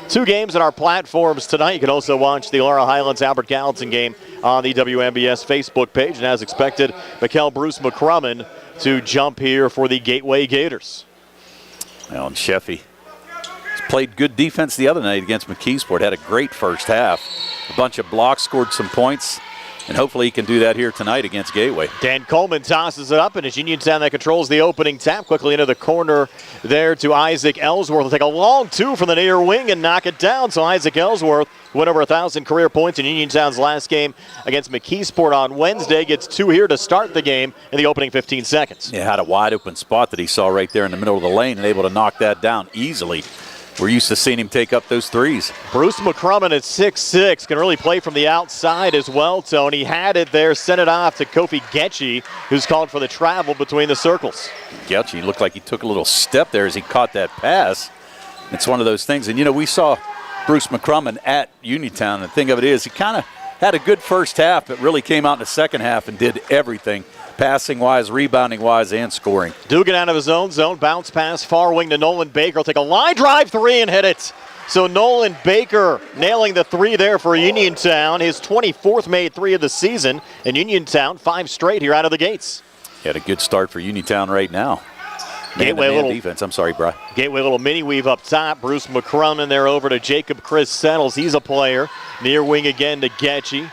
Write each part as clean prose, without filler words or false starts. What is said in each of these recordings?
Two games on our platforms tonight. You can also watch the Laurel Highlands Albert Gallatin game on the WMBS Facebook page. And as expected, Mikel Bruce McCrummen to jump here for the Gateway Gators. Well, and Sheffey played good defense the other night against McKeesport. Had a great first half. A bunch of blocks, scored some points. And hopefully he can do that here tonight against Gateway. Dan Coleman tosses it up, and it's Uniontown that controls the opening tap. Quickly into the corner there to Isaac Ellsworth. Will take a long two from the near wing and knock it down. So Isaac Ellsworth went over 1,000 career points in Uniontown's last game against McKeesport on Wednesday. Gets two here to start the game in the opening 15 seconds. Yeah, had a wide open spot that he saw right there in the middle of the lane and able to knock that down easily. We're used to seeing him take up those threes. Bruce McCrummen at 6'6", can really play from the outside as well, Tony. Had it there, sent it off to Kofi Getchy, who's called for the travel between the circles. Getchy looked like he took a little step there as he caught that pass. It's one of those things. And, you know, we saw Bruce McCrummen at Uniontown. The thing of it is he kind of had a good first half, but really came out in the second half and did everything. Passing-wise, rebounding-wise, and scoring. Dugan out of his own zone. Bounce pass, far wing to Nolan Baker. Will take a line drive three and hit it. So Nolan Baker nailing the three there for Uniontown. His 24th made three of the season. And Uniontown, 5 straight here out of the gates. He had a good start for Uniontown right now. Gateway little defense. I'm sorry, Bri. Gateway little mini weave up top. Bruce McCrummen there over to Jacob Chris Settles. He's a player. Near wing again to Getchy.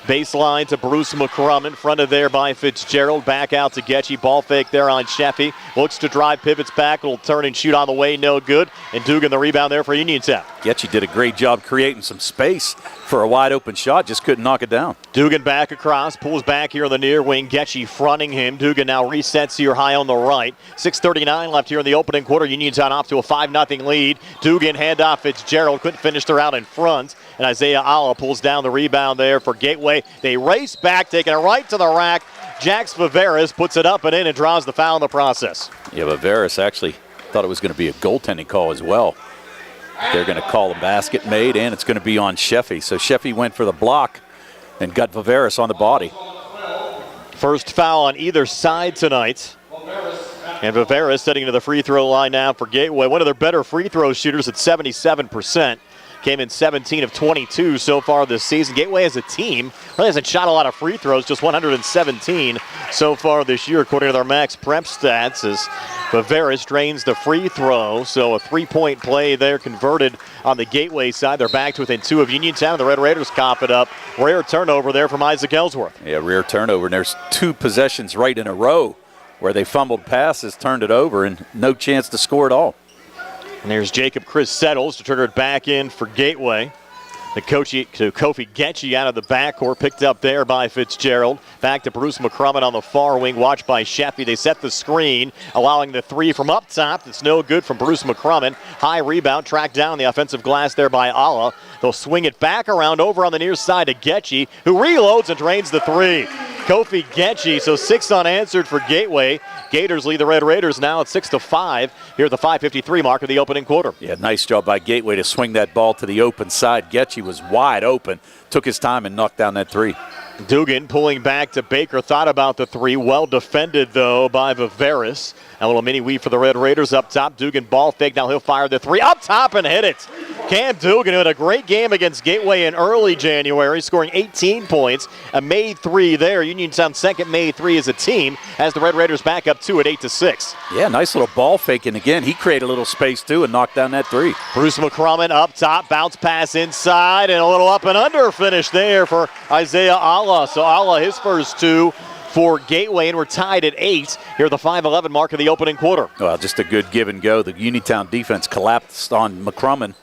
Baseline to Bruce McCrummen, fronted there by Fitzgerald. Back out to Getchy. Ball fake there on Sheffey. Looks to drive, pivots back. Will turn and shoot on the way, no good. And Dugan the rebound there for Uniontown. Getchy did a great job creating some space for a wide open shot. Just couldn't knock it down. Dugan back across, pulls back here on the near wing. Getchy fronting him. Dugan now resets here high on the right. 6:39 left here in the opening quarter. Uniontown off to a 5-0 lead. Dugan handoff Fitzgerald. Couldn't finish her out in front. And Isaiah Alla pulls down the rebound there for Gateway. They race back, taking it right to the rack. Jax Viveris puts it up and in and draws the foul in the process. Yeah, Viveris actually thought it was going to be a goaltending call as well. They're going to call a basket made, and it's going to be on Sheffey. So Sheffey went for the block and got Viveris on the body. First foul on either side tonight. And Viveris heading to the free throw line now for Gateway. One of their better free throw shooters at 77%. Came in 17 of 22 so far this season. Gateway as a team really hasn't shot a lot of free throws, just 117 so far this year, according to their max prep stats, as Viveris drains the free throw. So a three-point play there converted on the Gateway side. They're back to within 2 of Uniontown. The Red Raiders cough it up. Rare turnover there from Isaac Ellsworth. Yeah, rare turnover. And there's 2 possessions right in a row where they fumbled passes, turned it over, and no chance to score at all. And there's Jacob Chris Settles to trigger it back in for Gateway. The Kofi Getchy out of the backcourt, picked up there by Fitzgerald. Back to Bruce McCrummen on the far wing, watched by Sheffey. They set the screen, allowing the three from up top. That's no good from Bruce McCrummen. High rebound, tracked down the offensive glass there by Alla. They'll swing it back around over on the near side to Getchy, who reloads and drains the three. Kofi Getchy, so 6 unanswered for Gateway. Gators lead the Red Raiders now at 6-5 here at the 5:53 mark of the opening quarter. Yeah, nice job by Gateway to swing that ball to the open side. Getchy was wide open, took his time and knocked down that three. Dugan pulling back to Baker, thought about the three. Well defended, though, by Viveris. A little mini weave for the Red Raiders up top. Dugan ball fake. Now he'll fire the three up top and hit it. Cam Dugan had a great game against Gateway in early January, scoring 18 points. A made three there. Uniontown's second made three as a team as the Red Raiders back up 2 at 8-6. Yeah, nice little ball fake. And again, he created a little space, too, and knocked down that three. Bruce McCrummen up top. Bounce pass inside and a little up and under finish there for Isaiah Alla. So Alla, his first 2 for Gateway, and we're tied at 8 here at the 5:11 mark of the opening quarter. Well, just a good give and go. The Uniontown defense collapsed on McCrummen,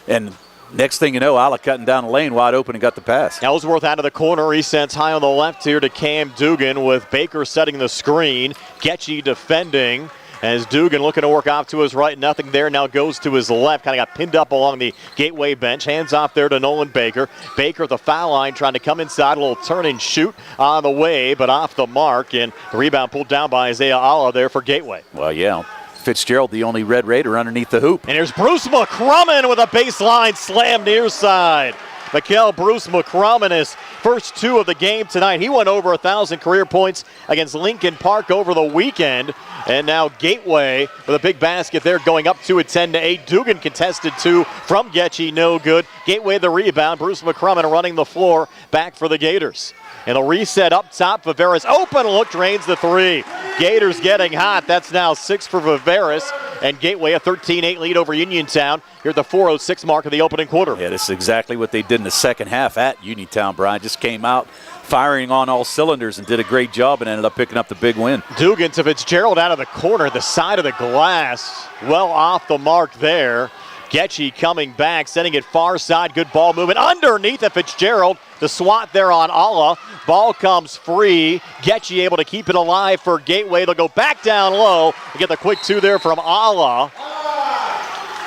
and next thing you know, Alla cutting down the lane wide open and got the pass. Ellsworth out of the corner. He sends high on the left here to Cam Dugan with Baker setting the screen. Getchy defending. As Dugan looking to work off to his right, nothing there, now goes to his left, kind of got pinned up along the Gateway bench. Hands off there to Nolan Baker. Baker at the foul line trying to come inside, a little turn and shoot on the way, but off the mark, and the rebound pulled down by Isaiah Alla there for Gateway. Well, yeah, Fitzgerald, the only Red Raider underneath the hoop. And here's Bruce McCrummen with a baseline slam near side. Mikel Bruce McCrummen, his first 2 of the game tonight. He went over 1,000 career points against Lincoln Park over the weekend. And now Gateway with a big basket there going up to a 10-8. Dugan contested 2 from Getchy, no good. Gateway the rebound. Bruce McCrummon running the floor back for the Gators. And a reset up top. Viveris open look, drains the 3. Gators getting hot. That's now 6 for Viveris. And Gateway a 13-8 lead over Uniontown here at the 4:06 mark of the opening quarter. Yeah, this is exactly what they did in the second half at Uniontown, Brian. Just came out firing on all cylinders and did a great job and ended up picking up the big win. Dugan to Fitzgerald out of the corner, the side of the glass. Well off the mark there. Getchy coming back, sending it far side. Good ball movement underneath of Fitzgerald. The swat there on Alla. Ball comes free. Getchy able to keep it alive for Gateway. They'll go back down low. Get the quick 2 there from Alla.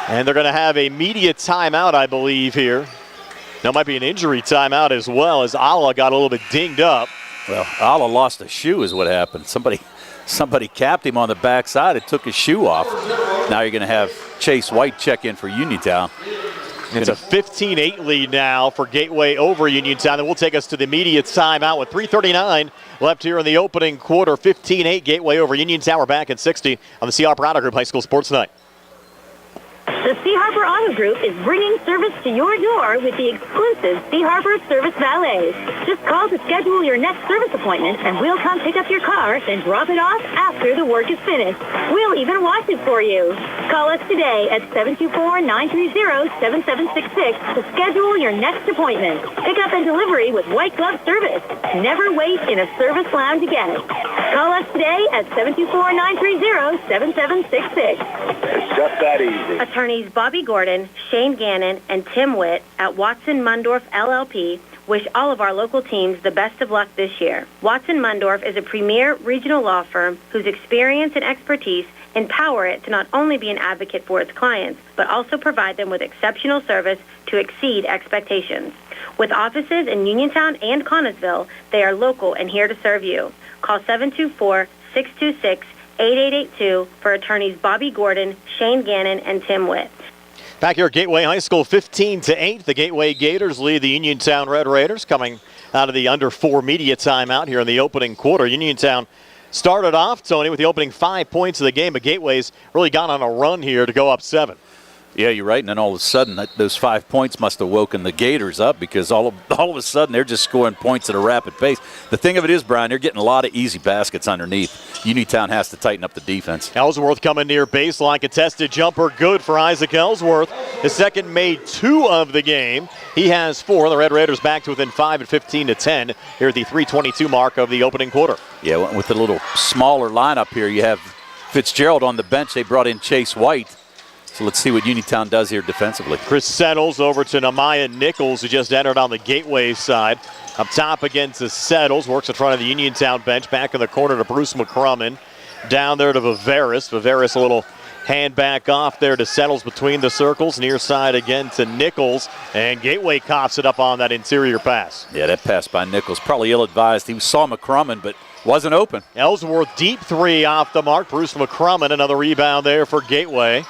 And they're going to have a media timeout, I believe, here. That might be an injury timeout as well, as Alla got a little bit dinged up. Well, Alla lost a shoe is what happened. Somebody capped him on the backside and took his shoe off. Now you're going to have Chase White check in for Uniontown. It's a 15-8 lead now for Gateway over Uniontown. And we'll take us to the immediate timeout with 3:39 left here in the opening quarter. 15-8 Gateway over Uniontown. We're back at 60 on the C. Harper Auto Group High School Sports Night. The C. Harper Auto Group is bringing service to your door with the exclusive C. Harper Service Valet. Just call to schedule your next service appointment, and we'll come pick up your car, then drop it off after the work is finished. We'll even wash it for you. Call us today at 724-930-7766 to schedule your next appointment. Pickup and delivery with white glove service. Never wait in a service lounge again. Call us today at 724-930-7766. It's just that easy. Attorneys Bobby Gordon, Shane Gannon, and Tim Witt at Watson Mundorf LLP wish all of our local teams the best of luck this year. Watson Mundorf is a premier regional law firm whose experience and expertise empower it to not only be an advocate for its clients, but also provide them with exceptional service to exceed expectations. With offices in Uniontown and Connellsville, they are local and here to serve you. Call 724-626-8882 for attorneys Bobby Gordon, Shane Gannon, and Tim Witt. Back here at Gateway High School, 15-8. The Gateway Gators lead the Uniontown Red Raiders coming out of the under 4 media timeout here in the opening quarter. Uniontown started off, Tony, with the opening 5 points of the game, but Gateway's really gone on a run here to go up 7. Yeah, you're right. And then all of a sudden, those 5 points must have woken the Gators up because all of a sudden they're just scoring points at a rapid pace. The thing of it is, Brian, they're getting a lot of easy baskets underneath. Uniontown has to tighten up the defense. Ellsworth coming near baseline. Contested jumper good for Isaac Ellsworth. His second made 2 of the game. He has 4. The Red Raiders back to within 5 at 15-10 here at the 3:22 mark of the opening quarter. Yeah, with a little smaller lineup here, you have Fitzgerald on the bench. They brought in Chase White. So let's see what Uniontown does here defensively. Chris Settles over to Nehemiah Nichols, who just entered on the Gateway side. Up top again to Settles, works in front of the Uniontown bench. Back in the corner to Bruce McCrummon. Down there to Viveris. Viveris a little hand back off there to Settles between the circles. Near side again to Nichols. And Gateway coughs it up on that interior pass. Yeah, that pass by Nichols, probably ill-advised. He saw McCrummon, but wasn't open. Ellsworth deep 3 off the mark. Bruce McCrummon, another rebound there for Gateway.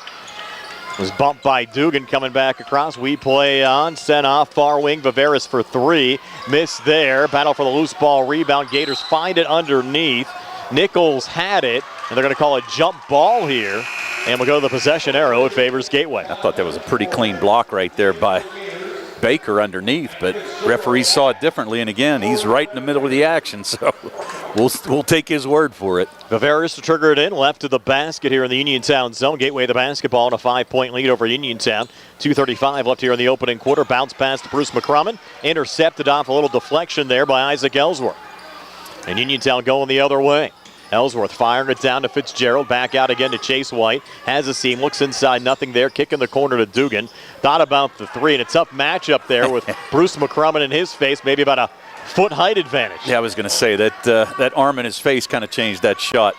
Was bumped by Dugan coming back across. We play on. Sent off far wing. Viveris for 3. Missed there. Battle for the loose ball rebound. Gators find it underneath. Nichols had it. And they're going to call a jump ball here. And we'll go to the possession arrow. It favors Gateway. I thought that was a pretty clean block right there by Baker underneath, but referees saw it differently, and again, he's right in the middle of the action, so we'll take his word for it. Viveris to trigger it in, left to the basket here in the Uniontown zone. Gateway the basketball and a 5-point lead over Uniontown. 2:35 left here in the opening quarter. Bounce pass to Bruce McCrummon. Intercepted off a little deflection there by Isaac Ellsworth. And Uniontown going the other way. Ellsworth firing it down to Fitzgerald. Back out again to Chase White. Has a seam. Looks inside. Nothing there. Kick in the corner to Dugan. Thought about the 3. And a tough matchup there with Bruce McCrummon in his face. Maybe about a foot height advantage. Yeah, I was going to say that arm in his face kind of changed that shot.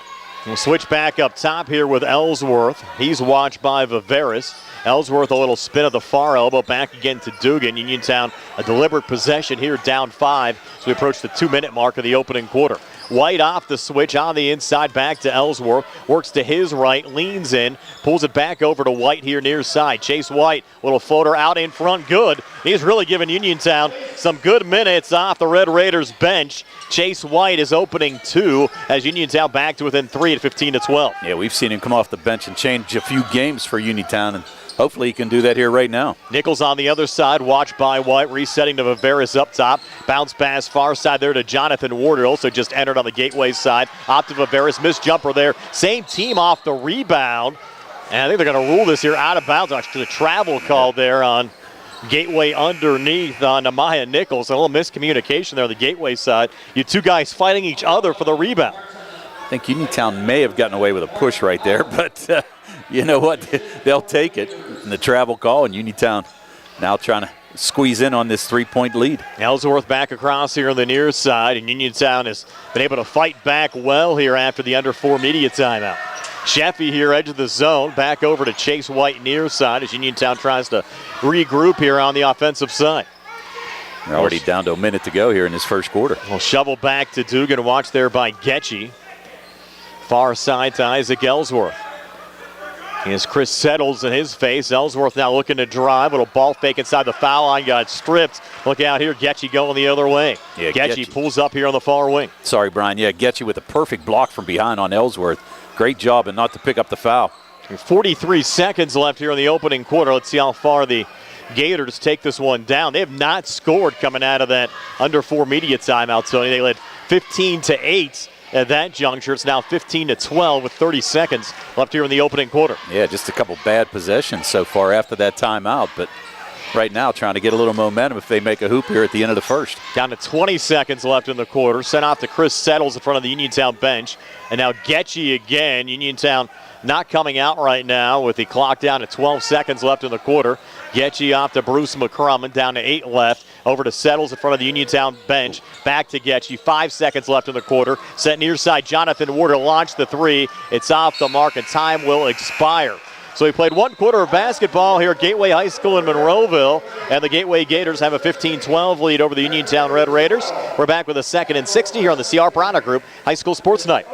We'll switch back up top here with Ellsworth. He's watched by Viveris. Ellsworth a little spin of the far elbow. Back again to Dugan. Uniontown a deliberate possession here, down 5 as we approach the 2-minute mark of the opening quarter. White off the switch on the inside, back to Ellsworth. Works to his right, leans in, pulls it back over to White here near side. Chase White, little floater out in front, good. He's really giving Uniontown some good minutes off the Red Raiders bench. Chase White is opening 2 as Uniontown back to within 3 at 15-12. Yeah, we've seen him come off the bench and change a few games for Uniontown, and hopefully he can do that here right now. Nichols on the other side, watched by White, resetting to Viveris up top. Bounce pass far side there to Jonathan Ward, who also just entered on the Gateway side. Off to Viveris, missed jumper there. Same team off the rebound. And I think they're going to rule this here out of bounds. Actually, the travel call there on Gateway underneath on Amaya Nichols. A little miscommunication there on the Gateway side. You two guys fighting each other for the rebound. I think Uniontown may have gotten away with a push right there, but you know what? They'll take it in the travel call, and Uniontown now trying to squeeze in on this 3-point lead. Ellsworth back across here on the near side, and Uniontown has been able to fight back well here after the under 4 media timeout. Sheffy here, edge of the zone, back over to Chase White near side as Uniontown tries to regroup here on the offensive side. They're already down to a minute to go here in this first quarter. Well, shovel back to Dugan, watched there by Getchy. Far side to Isaac Ellsworth. Here's Chris Settles in his face. Ellsworth now looking to drive. Little ball fake inside the foul line. Got stripped. Look out here. Getchy going the other way. Yeah, Getchy pulls up here on the far wing. Sorry, Brian. Yeah, Getchy with a perfect block from behind on Ellsworth. Great job and not to pick up the foul. 43 seconds left here in the opening quarter. Let's see how far the Gators take this one down. They have not scored coming out of that under 4 media timeout, Tony. They led 15-8. At that juncture, it's now 15-12 with 30 seconds left here in the opening quarter. Yeah, just a couple bad possessions so far after that timeout, but right now trying to get a little momentum if they make a hoop here at the end of the first. Down to 20 seconds left in the quarter. Sent off to Chris Settles in front of the Uniontown bench. And now Getchy again. Uniontown not coming out right now with the clock down to 12 seconds left in the quarter. Getchy off to Bruce McCrummon, down to 8 left. Over to Settles in front of the Uniontown bench. Back to Getchy, 5 seconds left in the quarter. Set near side, Jonathan Ward to launch the 3. It's off the mark and time will expire. So we played 1 quarter of basketball here at Gateway High School in Monroeville, and the Gateway Gators have a 15-12 lead over the Uniontown Red Raiders. We're back with a 2nd and 60 here on the CR Product Group High School Sports Night.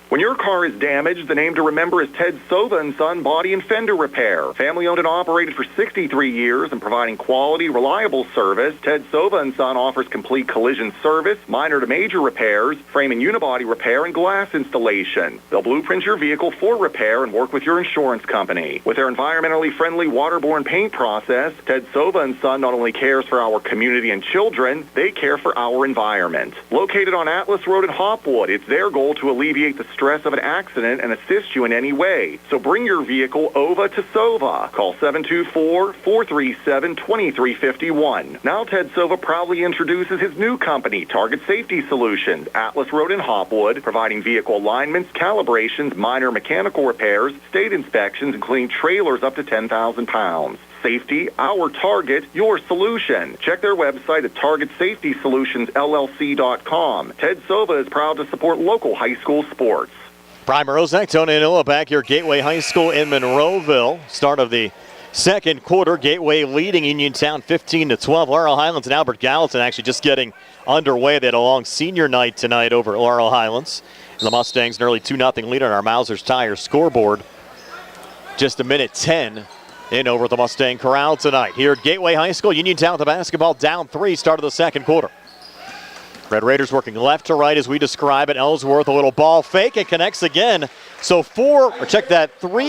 When your car is damaged, the name to remember is Ted Sova & Son Body and Fender Repair. Family owned and operated for 63 years and providing quality, reliable service. Ted Sova & Son offers complete collision service, minor to major repairs, frame and unibody repair, and glass installation. They'll blueprint your vehicle for repair and work with your insurance company. With their environmentally friendly waterborne paint process, Ted Sova & Son not only cares for our community and children, they care for our environment. Located on Atlas Road in Hopwood, it's their goal to alleviate the stress of an accident and assist you in any way. So bring your vehicle over to Sova. Call 724-437-2351. Now Ted Sova proudly introduces his new company, Target Safety Solutions, Atlas Road in Hopwood, providing vehicle alignments, calibrations, minor mechanical repairs, state inspections, including trailers up to 10,000 pounds. Safety, our target, your solution. Check their website at targetsafetysolutionsllc.com. Ted Sova is proud to support local high school sports. Brian Morozak, Tony Anilla back here at Gateway High School in Monroeville. Start of the second quarter. Gateway leading Uniontown 15-12. Laurel Highlands and Albert Gallatin actually just getting underway. They had a long senior night tonight over at Laurel Highlands. And the Mustangs an early 2-0 lead on our Mausers Tire scoreboard. Just a minute 10 in over at the Mustang Corral tonight. Here at Gateway High School, Uniontown with the basketball down 3, start of the second quarter. Red Raiders working left to right as we describe it. Ellsworth, a little ball fake, it connects again. So 3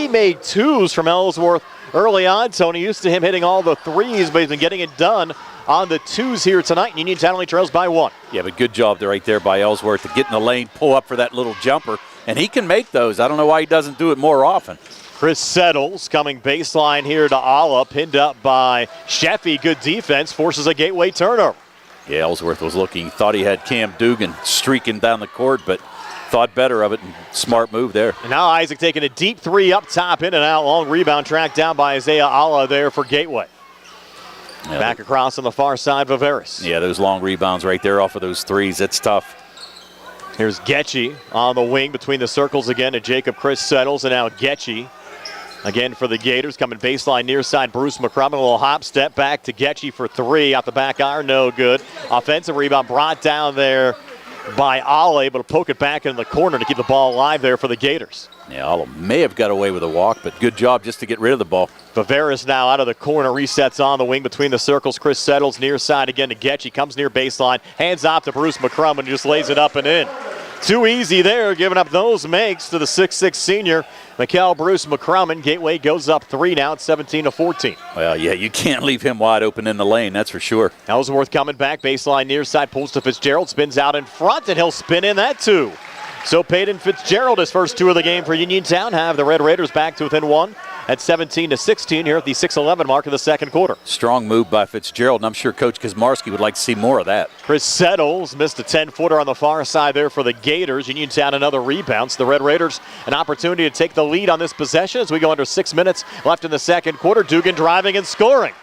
made 2s from Ellsworth early on. Tony, used to him hitting all the 3s, but he's been getting it done on the 2s here tonight. Uniontown only trails by 1. Yeah, but good job right there by Ellsworth to get in the lane, pull up for that little jumper, and he can make those. I don't know why he doesn't do it more often. Chris Settles coming baseline here to Alla, pinned up by Sheffy. Good defense, forces a Gateway turnover. Yeah, Ellsworth was looking, thought he had Cam Dugan streaking down the court, but thought better of it, and smart move there. And now Isaac taking a deep 3 up top, in and out, long rebound tracked down by Isaiah Alla there for Gateway. Yeah, back across on the far side, Viveris. Yeah, those long rebounds right there off of those 3s, that's tough. Here's Getchy on the wing between the circles again to Jacob Chris Settles, and now Getchy again for the Gators, coming baseline near side. Bruce McCrummon, a little hop step back to Getchy for 3. Off the back iron, no good. Offensive rebound brought down there by Allah, able to poke it back in the corner to keep the ball alive there for the Gators. Yeah, Allah may have got away with a walk, but good job just to get rid of the ball. Viveras now out of the corner, resets on the wing between the circles. Chris settles near side again to Getchy, comes near baseline, hands off to Bruce McCrum and just lays it up and in. Too easy there, giving up those makes to the 6'6 senior, Mikkel Bruce McCrum. Gateway goes up 3 now, it's 17-14. Well, yeah, you can't leave him wide open in the lane, that's for sure. Ellsworth coming back, baseline near side, pulls to Fitzgerald, spins out in front, and he'll spin in that too. So Peyton Fitzgerald, his first 2 of the game for Uniontown, have the Red Raiders back to within 1 at 17-16 here at the 6:11 mark of the second quarter. Strong move by Fitzgerald, and I'm sure Coach Kazmarski would like to see more of that. Chris Settles missed a 10-footer on the far side there for the Gators. Uniontown another rebound. So the Red Raiders an opportunity to take the lead on this possession as we go under 6 minutes left in the second quarter. Dugan driving and scoring.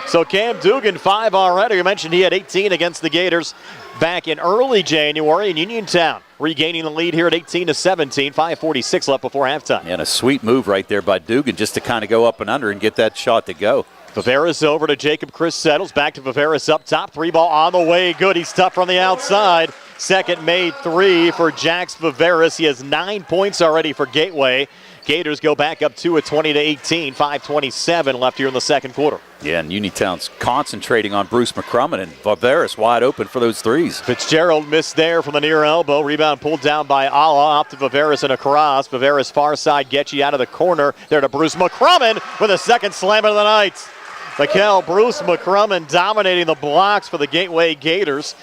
So Cam Dugan, 5 already. You mentioned he had 18 against the Gators back in early January, in Uniontown regaining the lead here at 18-17, 5:46 left before halftime. And a sweet move right there by Dugan just to kind of go up and under and get that shot to go. Viveras over to Jacob. Chris settles back to Viveras up top. 3 ball on the way. Good. He's tough from the outside. Second made 3 for Jax Viveras. He has 9 points already for Gateway. Gators go back up 2 at 20-18, 5:27 left here in the second quarter. Yeah, and Uniontown's concentrating on Bruce McCrum and Viveras wide open for those threes. Fitzgerald missed there from the near elbow. Rebound pulled down by Allah, off to Viveras and across. Viveras far side, Getchy out of the corner. There to Bruce McCrum with a second slam of the night. Mikkel Bruce McCrum dominating the blocks for the Gateway Gators.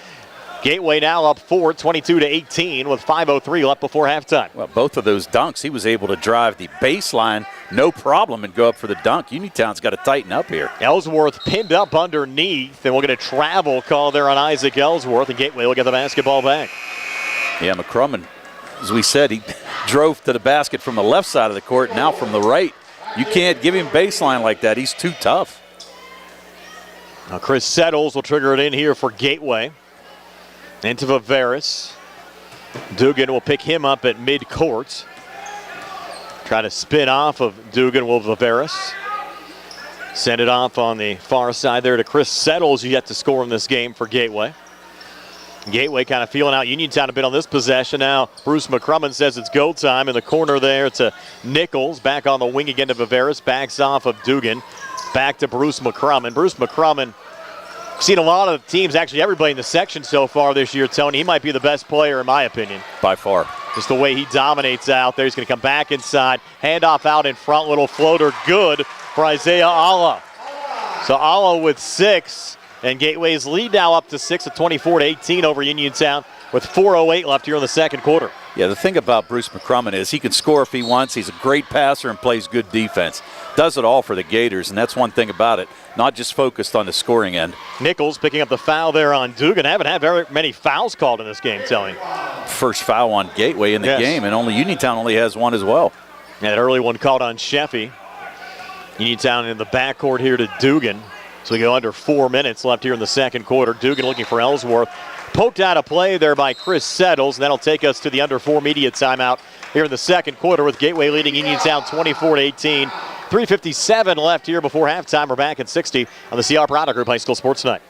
Gateway now up 4, 22-18 with 5:03 left before halftime. Well, both of those dunks, he was able to drive the baseline, no problem, and go up for the dunk. Uniontown's got to tighten up here. Ellsworth pinned up underneath, and we'll get a travel call there on Isaac Ellsworth, and Gateway will get the basketball back. Yeah, McCrum, as we said, he drove to the basket from the left side of the court, now from the right. You can't give him baseline like that. He's too tough. Now Chris Settles will trigger it in here for Gateway. Into Viveras. Dugan will pick him up at midcourt. Try to spin off of Dugan will Viveras. Send it off on the far side there to Chris Settles, who yet to score in this game for Gateway. Gateway kind of feeling out Uniontown a bit on this possession. Now Bruce McCrum says it's go time in the corner there to Nichols. Back on the wing again to Viveras. Backs off of Dugan. Back to Bruce McCrum. Bruce McCrum, seen a lot of teams, actually everybody in the section so far this year, Tony. He might be the best player in my opinion. By far. Just the way he dominates out there. He's going to come back inside. Handoff out in front. Little floater good for Isaiah Allah. So Allah with 6. And Gateway's lead now up to 6 at 24-18 over Uniontown with 4:08 left here in the second quarter. Yeah, the thing about Bruce McCrum is he can score if he wants. He's a great passer and plays good defense. Does it all for the Gators, and that's one thing about it. Not just focused on the scoring end. Nichols picking up the foul there on Dugan. Haven't had very many fouls called in this game, Tony. First foul on Gateway in the game, and Uniontown only has one as well. Yeah, that early one called on Sheffy. Uniontown in the backcourt here to Dugan. So we go under 4 minutes left here in the second quarter. Dugan looking for Ellsworth. Poked out of play there by Chris Settles, and that'll take us to the under 4 media timeout here in the second quarter with Gateway leading Uniontown 24-18. 3:57 left here before halftime. We're back at 60 on the CR Product Group High School Sports Night.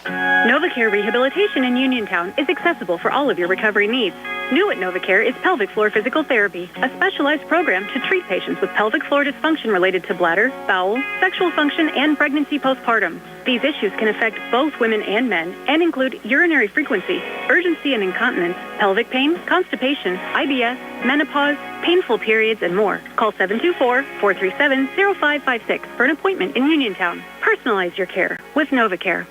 NovaCare Rehabilitation in Uniontown is accessible for all of your recovery needs. New at NovaCare is pelvic floor physical therapy, a specialized program to treat patients with pelvic floor dysfunction related to bladder, bowel, sexual function, and pregnancy postpartum. These issues can affect both women and men and include urinary frequency, urgency and incontinence, pelvic pain, constipation, IBS, menopause, painful periods, and more. Call 724-437-0556 for an appointment in Uniontown. Personalize your care with NovaCare.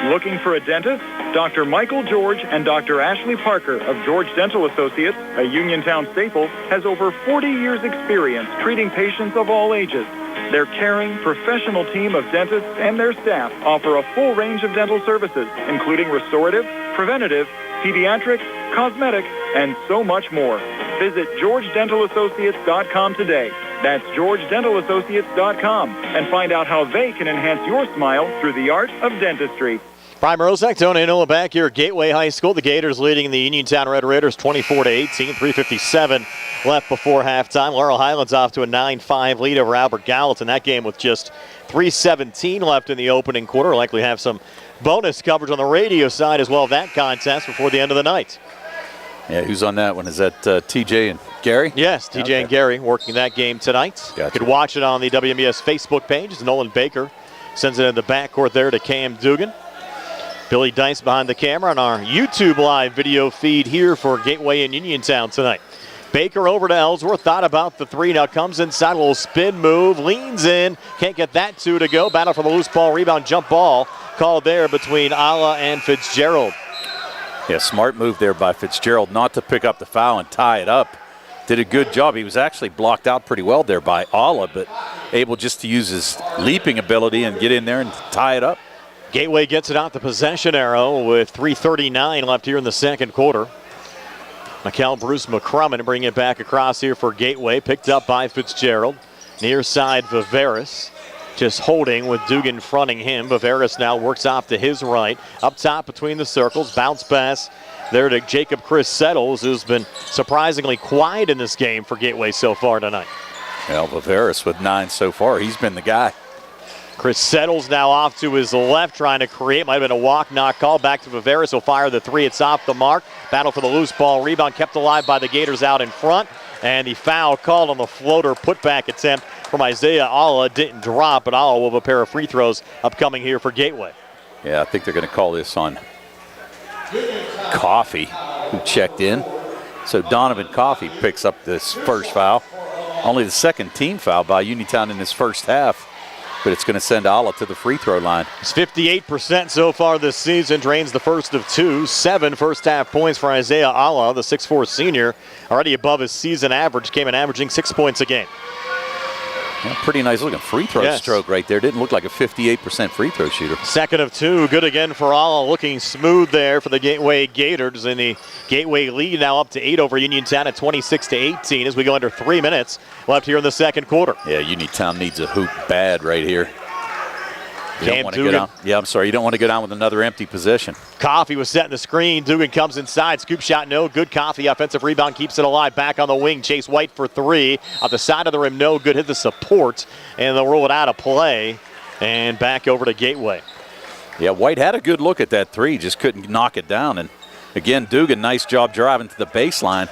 Looking for a dentist? Dr. Michael George and Dr. Ashley Parker of George Dental Associates, a Uniontown staple, has over 40 years' experience treating patients of all ages. Their caring, professional team of dentists and their staff offer a full range of dental services, including restorative, preventative, pediatric, cosmetic, and so much more. Visit GeorgeDentalAssociates.com today. That's GeorgeDentalAssociates.com and find out how they can enhance your smile through the art of dentistry. Prime Rozak, Tony and Noah back here at Gateway High School. The Gators leading the Uniontown Red Raiders 24-18, 3:57 left before halftime. Laurel Highlands off to a 9-5 lead over Albert Gallatin. That game with just 3:17 left in the opening quarter. Likely have some bonus coverage on the radio side as well of that contest before the end of the night. Yeah, who's on that one? Is that TJ and Gary? Yes, TJ and Gary working that game tonight. Gotcha. You could watch it on the WMES Facebook page as Nolan Baker sends it in the backcourt there to Cam Dugan. Billy Dice behind the camera on our YouTube live video feed here for Gateway and Uniontown tonight. Baker over to Ellsworth, thought about the three, now comes inside, a little spin move, leans in, can't get that two to go. Battle for the loose ball, rebound, jump ball called there between Alla and Fitzgerald. Yeah, smart move there by Fitzgerald not to pick up the foul and tie it up. Did a good job. He was actually blocked out pretty well there by Alla, but able just to use his leaping ability and get in there and tie it up. Gateway gets it out the possession arrow with 3:39 left here in the second quarter. Mikel Bruce McCrummon bringing it back across here for Gateway. Picked up by Fitzgerald. Near side Viveris. Just holding with Dugan fronting him. Viveris now works off to his right. Up top between the circles. Bounce pass there to Jacob Chris Settles, who's been surprisingly quiet in this game for Gateway so far tonight. Well, Viveris with 9 so far. He's been the guy. Chris Settles now off to his left trying to create. Might have been a walk-knock call. Back to Viveris. He'll fire the three. It's off the mark. Battle for the loose ball. Rebound kept alive by the Gators out in front. And the foul called on the floater putback attempt from Isaiah Alla. Didn't drop, but Alla will have a pair of free throws upcoming here for Gateway. Yeah, I think they're going to call this on Coffey, who checked in. So Donovan Coffey picks up this first foul. Only the second team foul by Uniontown in this first half. But it's going to send Alla to the free throw line. It's 58% so far this season. Drains the first of two. 7 first half points for Isaiah Alla, the 6'4 senior. Already above his season average. Came in averaging 6 points a game. Yeah, pretty nice looking free throw stroke right there. Didn't look like a 58% free throw shooter. Second of 2. Good again for Alla. Looking smooth there for the Gateway Gators. And the Gateway lead now up to 8 over Uniontown at 26-18 as we go under 3 minutes left here in the second quarter. Yeah, Uniontown needs a hoop bad right here. You don't want to go down. Yeah, I'm sorry. You don't want to go down with another empty possession. Coffey was setting the screen. Dugan comes inside. Scoop shot, no good. Coffey, offensive rebound, keeps it alive. Back on the wing. Chase White for 3. Off the side of the rim, no good. Hit the support, and they'll roll it out of play. And back over to Gateway. Yeah, White had a good look at that 3. Just couldn't knock it down. And again, Dugan, nice job driving to the baseline.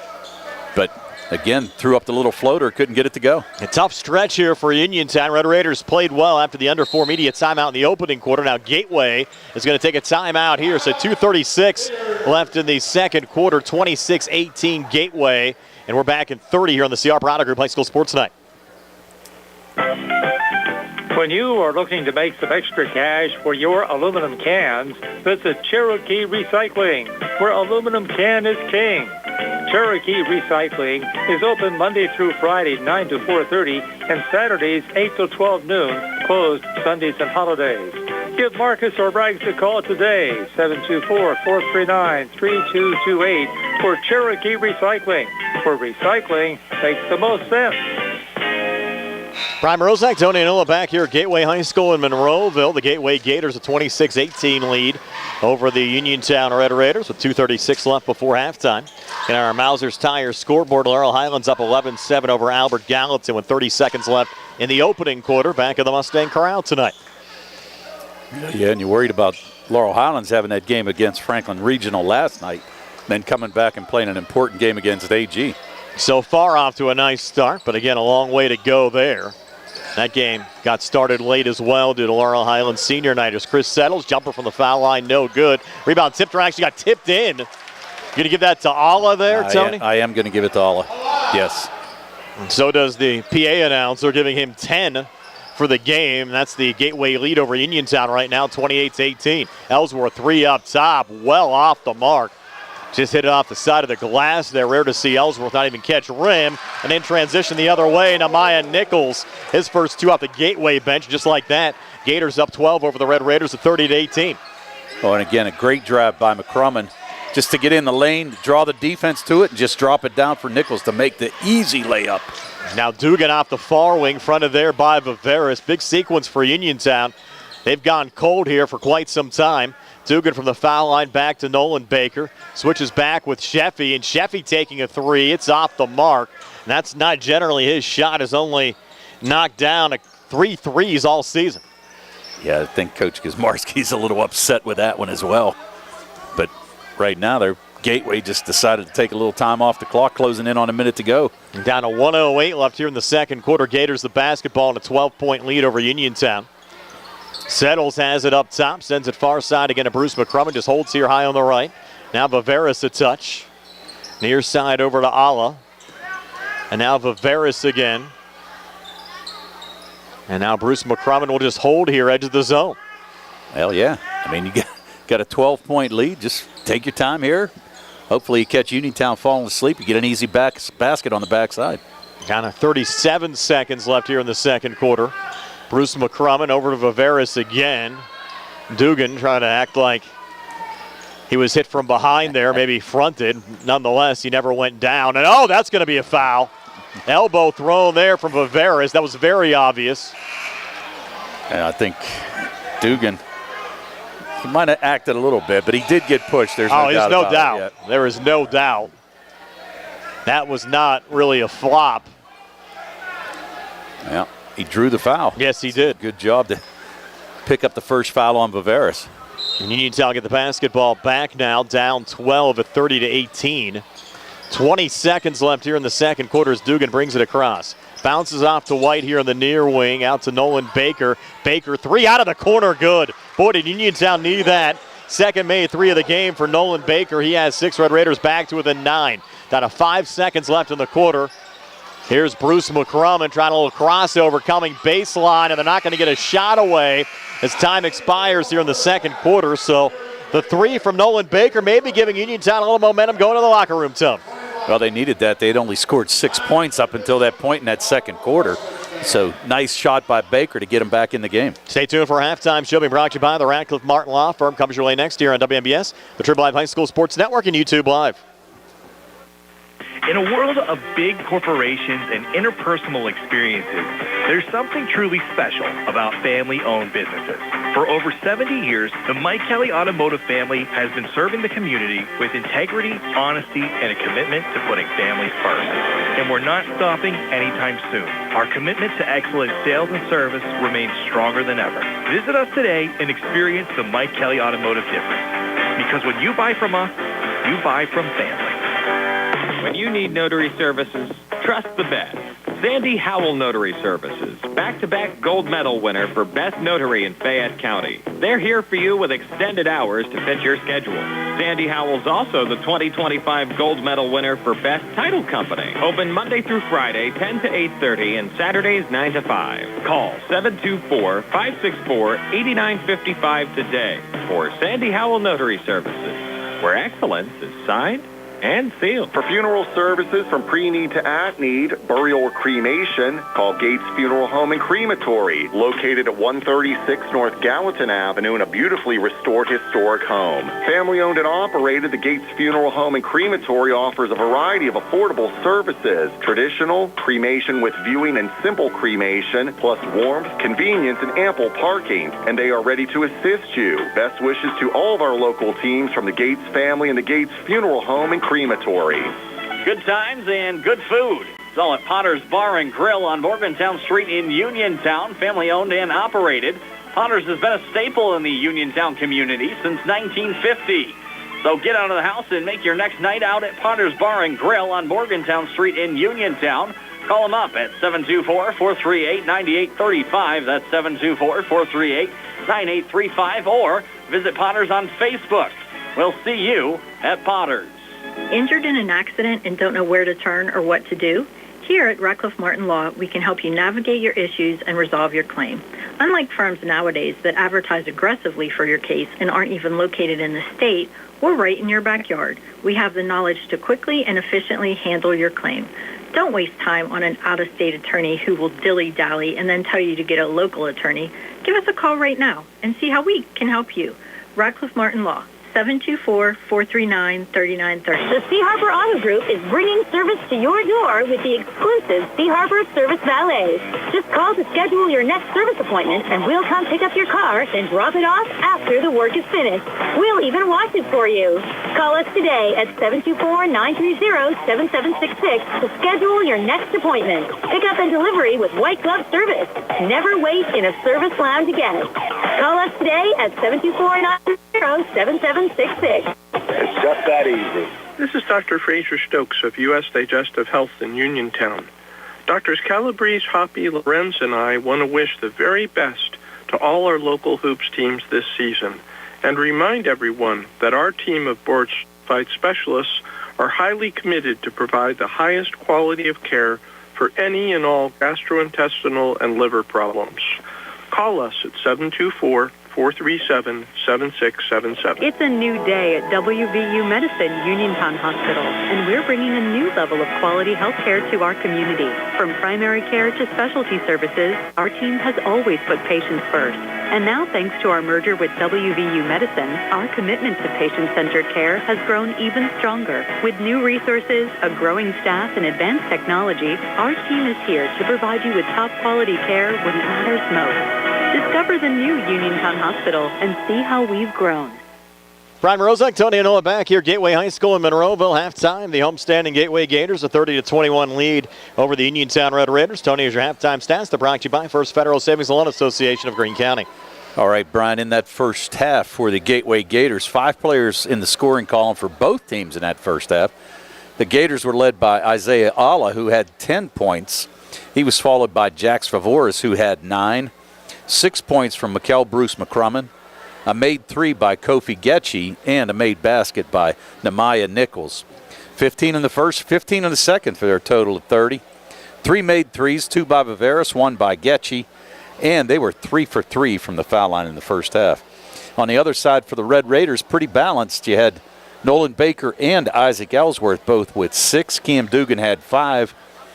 But again, threw up the little floater, couldn't get it to go. A tough stretch here for Uniontown. Red Raiders played well after the under 4 media timeout in the opening quarter. Now Gateway is going to take a timeout here. So 2:36 left in the second quarter, 26-18 Gateway. And we're back in 30 here on the CR Product Group High School Sports Night. When you are looking to make some extra cash for your aluminum cans, visit Cherokee Recycling, where aluminum can is king. Cherokee Recycling is open Monday through Friday, 9 to 4:30, and Saturdays, 8 to 12 noon, closed Sundays and holidays. Give Marcus or Braggs a call today, 724-439-3228, for Cherokee Recycling, where recycling makes the most sense. Brian Rozak, Tony Anola back here at Gateway High School in Monroeville. The Gateway Gators a 26-18 lead over the Uniontown Red Raiders with 2:36 left before halftime. And our Mausers Tires scoreboard, Laurel Highlands up 11-7 over Albert Gallatin with 30 seconds left in the opening quarter. Back in the Mustang Corral tonight. Yeah, and you're worried about Laurel Highlands having that game against Franklin Regional last night, then coming back and playing an important game against AG. So far off to a nice start, but again, a long way to go there. That game got started late as well due to Laurel Highlands senior night as Chris Settles, jumper from the foul line, no good. Rebound tipped, or actually got tipped in. You going to give that to Alla there, Tony? I am going to give it to Alla, yes. And so does the PA announcer, giving him 10 for the game. That's the Gateway lead over Uniontown right now, 28-18. Ellsworth 3 up top, well off the mark. Just hit it off the side of the glass there. Rare to see Ellsworth not even catch rim. And then transition the other way. Nehemiah Nichols, his first 2 off the Gateway bench, just like that. Gators up 12 over the Red Raiders at 30-18. Oh, and again, a great drive by McCrummon. Just to get in the lane, draw the defense to it, and just drop it down for Nichols to make the easy layup. Now Dugan off the far wing, fronted there by Viveris. Big sequence for Uniontown. They've gone cold here for quite some time. Dugan from the foul line back to Nolan Baker. Switches back with Sheffy, and Sheffy taking a 3. It's off the mark. And that's not generally his shot. Has only knocked down 3 threes all season. Yeah, I think Coach Gizmarski's a little upset with that one as well. But right now, their Gateway just decided to take a little time off the clock, closing in on a minute to go. Down to 1:08 left here in the second quarter. Gators the basketball in a 12-point lead over Uniontown. Settles has it up top, sends it far side again to Bruce McCrummon, just holds here high on the right. Now Viveris a touch. Near side over to Ala. And now Viveris again. And now Bruce McCrummon will just hold here, edge of the zone. Hell yeah. I mean, you got a 12-point lead. Just take your time here. Hopefully you catch Uniontown falling asleep. You get an easy basket on the backside. Kind of 37 seconds left here in the second quarter. Bruce McCrummon over to Viveris again. Dugan trying to act like he was hit from behind there, maybe fronted. Nonetheless, he never went down. And oh, that's going to be a foul. Elbow thrown there from Viveris. That was very obvious. And I think Dugan, he might have acted a little bit, but he did get pushed. There's no doubt. There is no doubt. That was not really a flop. Yeah, he drew the foul. Yes, he did. Good job to pick up the first foul on Viveris. And Uniontown get the basketball back now, down 12 at 30-18. 20 seconds left here in the second quarter as Dugan brings it across. Bounces off to White here in the near wing, out to Nolan Baker. Baker, three out of the corner, good. Boy, did Uniontown need that. Second made three of the game for Nolan Baker. He has 6 Red Raiders back to within 9. Down to 5 seconds left in the quarter. Here's Bruce McCrummon trying a little crossover, coming baseline, and they're not going to get a shot away as time expires here in the second quarter. So the three from Nolan Baker maybe giving Uniontown a little momentum going to the locker room, Tim. Well, they needed that. They'd only scored 6 points up until that point in that second quarter. So nice shot by Baker to get him back in the game. Stay tuned for our halftime show being brought to you by the Radcliffe Martin Law Firm. Comes your way next year on WMBS, the Triple Live High School Sports Network, and YouTube Live. In a world of big corporations and interpersonal experiences, there's something truly special about family-owned businesses. For over 70 years, the Mike Kelly Automotive family has been serving the community with integrity, honesty, and a commitment to putting families first. And we're not stopping anytime soon. Our commitment to excellent sales and service remains stronger than ever. Visit us today and experience the Mike Kelly Automotive difference. Because when you buy from us, you buy from family. When you need notary services, trust the best. Sandy Howell Notary Services, back-to-back gold medal winner for Best Notary in Fayette County. They're here for you with extended hours to fit your schedule. Sandy Howell's also the 2025 gold medal winner for Best Title Company. Open Monday through Friday, 10 to 8:30, and Saturdays, 9 to 5. Call 724-564-8955 today for Sandy Howell Notary Services, where excellence is signed and sealed. For funeral services from pre-need to at-need, burial or cremation, call Gates Funeral Home and Crematory, located at 136 North Gallatin Avenue in a beautifully restored historic home. Family-owned and operated, the Gates Funeral Home and Crematory offers a variety of affordable services, traditional, cremation with viewing and simple cremation, plus warmth, convenience, and ample parking, and they are ready to assist you. Best wishes to all of our local teams from the Gates family and the Gates Funeral Home and Crematory. Good times and good food. It's all at Potter's Bar and Grill on Morgantown Street in Uniontown, family owned and operated. Potter's has been a staple in the Uniontown community since 1950. So get out of the house and make your next night out at Potter's Bar and Grill on Morgantown Street in Uniontown. Call them up at 724-438-9835. That's 724-438-9835. Or visit Potter's on Facebook. We'll see you at Potter's. Injured in an accident and don't know where to turn or what to do? Here at Radcliffe Martin Law, we can help you navigate your issues and resolve your claim. Unlike firms nowadays that advertise aggressively for your case and aren't even located in the state, we're right in your backyard. We have the knowledge to quickly and efficiently handle your claim. Don't waste time on an out-of-state attorney who will dilly-dally and then tell you to get a local attorney. Give us a call right now and see how we can help you. Radcliffe Martin Law, 724-439-3930. The Sea Harbor Auto Group is bringing service to your door with the exclusive Sea Harbor Service Valet. Just call to schedule your next service appointment, and we'll come pick up your car and drop it off after the work is finished. We'll even wash it for you. Call us today at 724-930-7766 to schedule your next appointment. Pickup and delivery with white glove service. Never wait in a service lounge again. Call us today at 724-930-7766. It's just that easy. This is Dr. Fraser Stokes of U.S. Digestive Health in Uniontown. Doctors Calabrese, Hoppy, Lorenz, and I want to wish the very best to all our local hoops teams this season and remind everyone that our team of board-certified specialists are highly committed to provide the highest quality of care for any and all gastrointestinal and liver problems. Call us at 724-437-7677. It's a new day at WVU Medicine Uniontown Hospital, and we're bringing a new level of quality health care to our community. From primary care to specialty services, our team has always put patients first. And now, thanks to our merger with WVU Medicine, our commitment to patient-centered care has grown even stronger. With new resources, a growing staff, and advanced technology, our team is here to provide you with top-quality care when it matters most. Discover the new Uniontown Hospital and see how we've grown. Brian Mrozek, Tony and Noah back here, Gateway High School in Monroeville. Halftime, the homestanding Gateway Gators, a 30-21 lead over the Uniontown Red Raiders. Tony, here's your halftime stats. They're brought to you by First Federal Savings and Loan Association of Greene County. All right, Brian, in that first half for the Gateway Gators, 5 players in the scoring column for both teams in that first half. The Gators were led by Isaiah Alla, who had 10 points. He was followed by Jax Favoris, who had 9. 6 points from Mikkel Bruce McCrummen, a made 3 by Kofi Getchie, and a made basket by Nehemiah Nichols. 15 in the first, 15 in the second for their total of 30. 3 made 3s, 2 by Viveris, 1 by Getchie, and they were 3 for 3 from the foul line in the first half. On the other side for the Red Raiders, pretty balanced. You had Nolan Baker and Isaac Ellsworth both with 6. Cam Dugan had 5,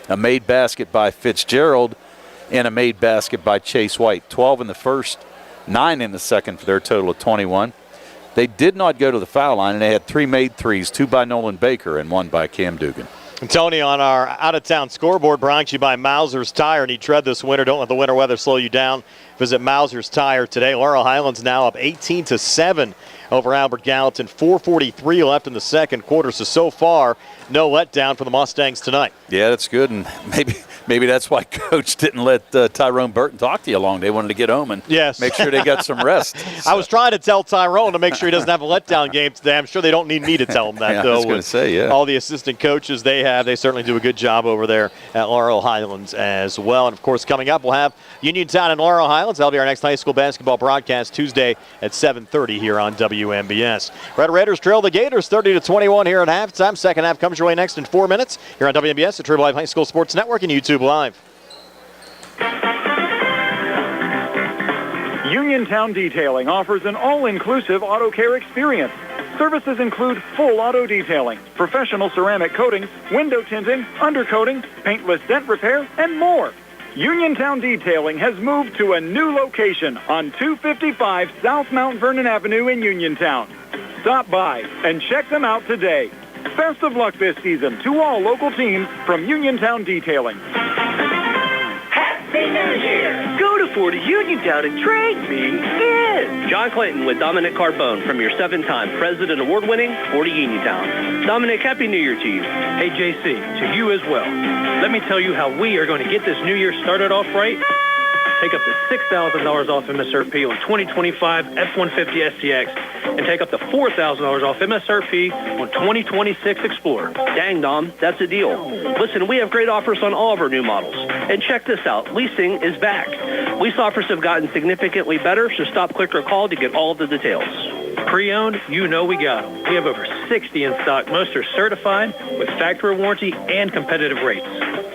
a made basket by Fitzgerald, and a made basket by Chase White. 12 in the first, 9 in the second for their total of 21. They did not go to the foul line, and they had 3 made 3s, 2 by Nolan Baker and 1 by Cam Dugan. And Tony, on our out-of-town scoreboard, brought to you by Mauser's Tire. Need tread this winter. Don't let the winter weather slow you down. Visit Mauser's Tire today. Laurel Highlands now up 18-7 over Albert Gallatin. 4:43 left in the second quarter. So far, no letdown for the Mustangs tonight. Yeah, that's good, and maybe that's why Coach didn't let Tyrone Burton talk to you long. They wanted to get home and make sure they got some rest. So. I was trying to tell Tyrone to make sure he doesn't have a letdown game today. I'm sure they don't need me to tell him that, yeah, though. I was going to say, yeah. All the assistant coaches they certainly do a good job over there at Laurel Highlands as well. And, of course, coming up, we'll have Uniontown and Laurel Highlands. That'll be our next high school basketball broadcast Tuesday at 7:30 here on WMBS. Red Raiders trail the Gators 30-21 here at halftime. Second half comes your way next in 4 minutes here on WMBS, the True Life High School Sports Network, and YouTube Live. Uniontown Detailing offers an all-inclusive auto care experience. Services include full auto detailing, professional ceramic coatings, window tinting, undercoating, paintless dent repair, and more. Uniontown Detailing has moved to a new location on 255 South Mount Vernon Avenue in Uniontown. Stop by and check them out today. Best of luck this season to all local teams from Uniontown Detailing. Happy New Year! Go to Ford Uniontown and trade me in. John Clayton with Dominic Carbone from your 7-time President Award-winning Ford Uniontown. Dominic, Happy New Year to you. Hey, JC, to you as well. Let me tell you how we are going to get this new year started off right. Take up to $6,000 off MSRP on 2025 F-150 STX and take up to $4,000 off MSRP on 2026 Explorer. Dang, Dom, that's a deal. Listen, we have great offers on all of our new models. And check this out, leasing is back. Lease offers have gotten significantly better, so stop, click, or call to get all of the details. Pre-owned, you know we got them. We have over 60 in stock. Most are certified with factory warranty and competitive rates.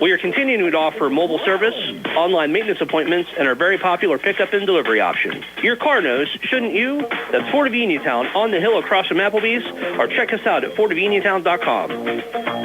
We are continuing to offer mobile service, online maintenance appointments, and our very popular pickup and delivery option. Your car knows, shouldn't you? That's Ford of Uniontown on the hill across from Applebee's, or check us out at FordofUniontown.com.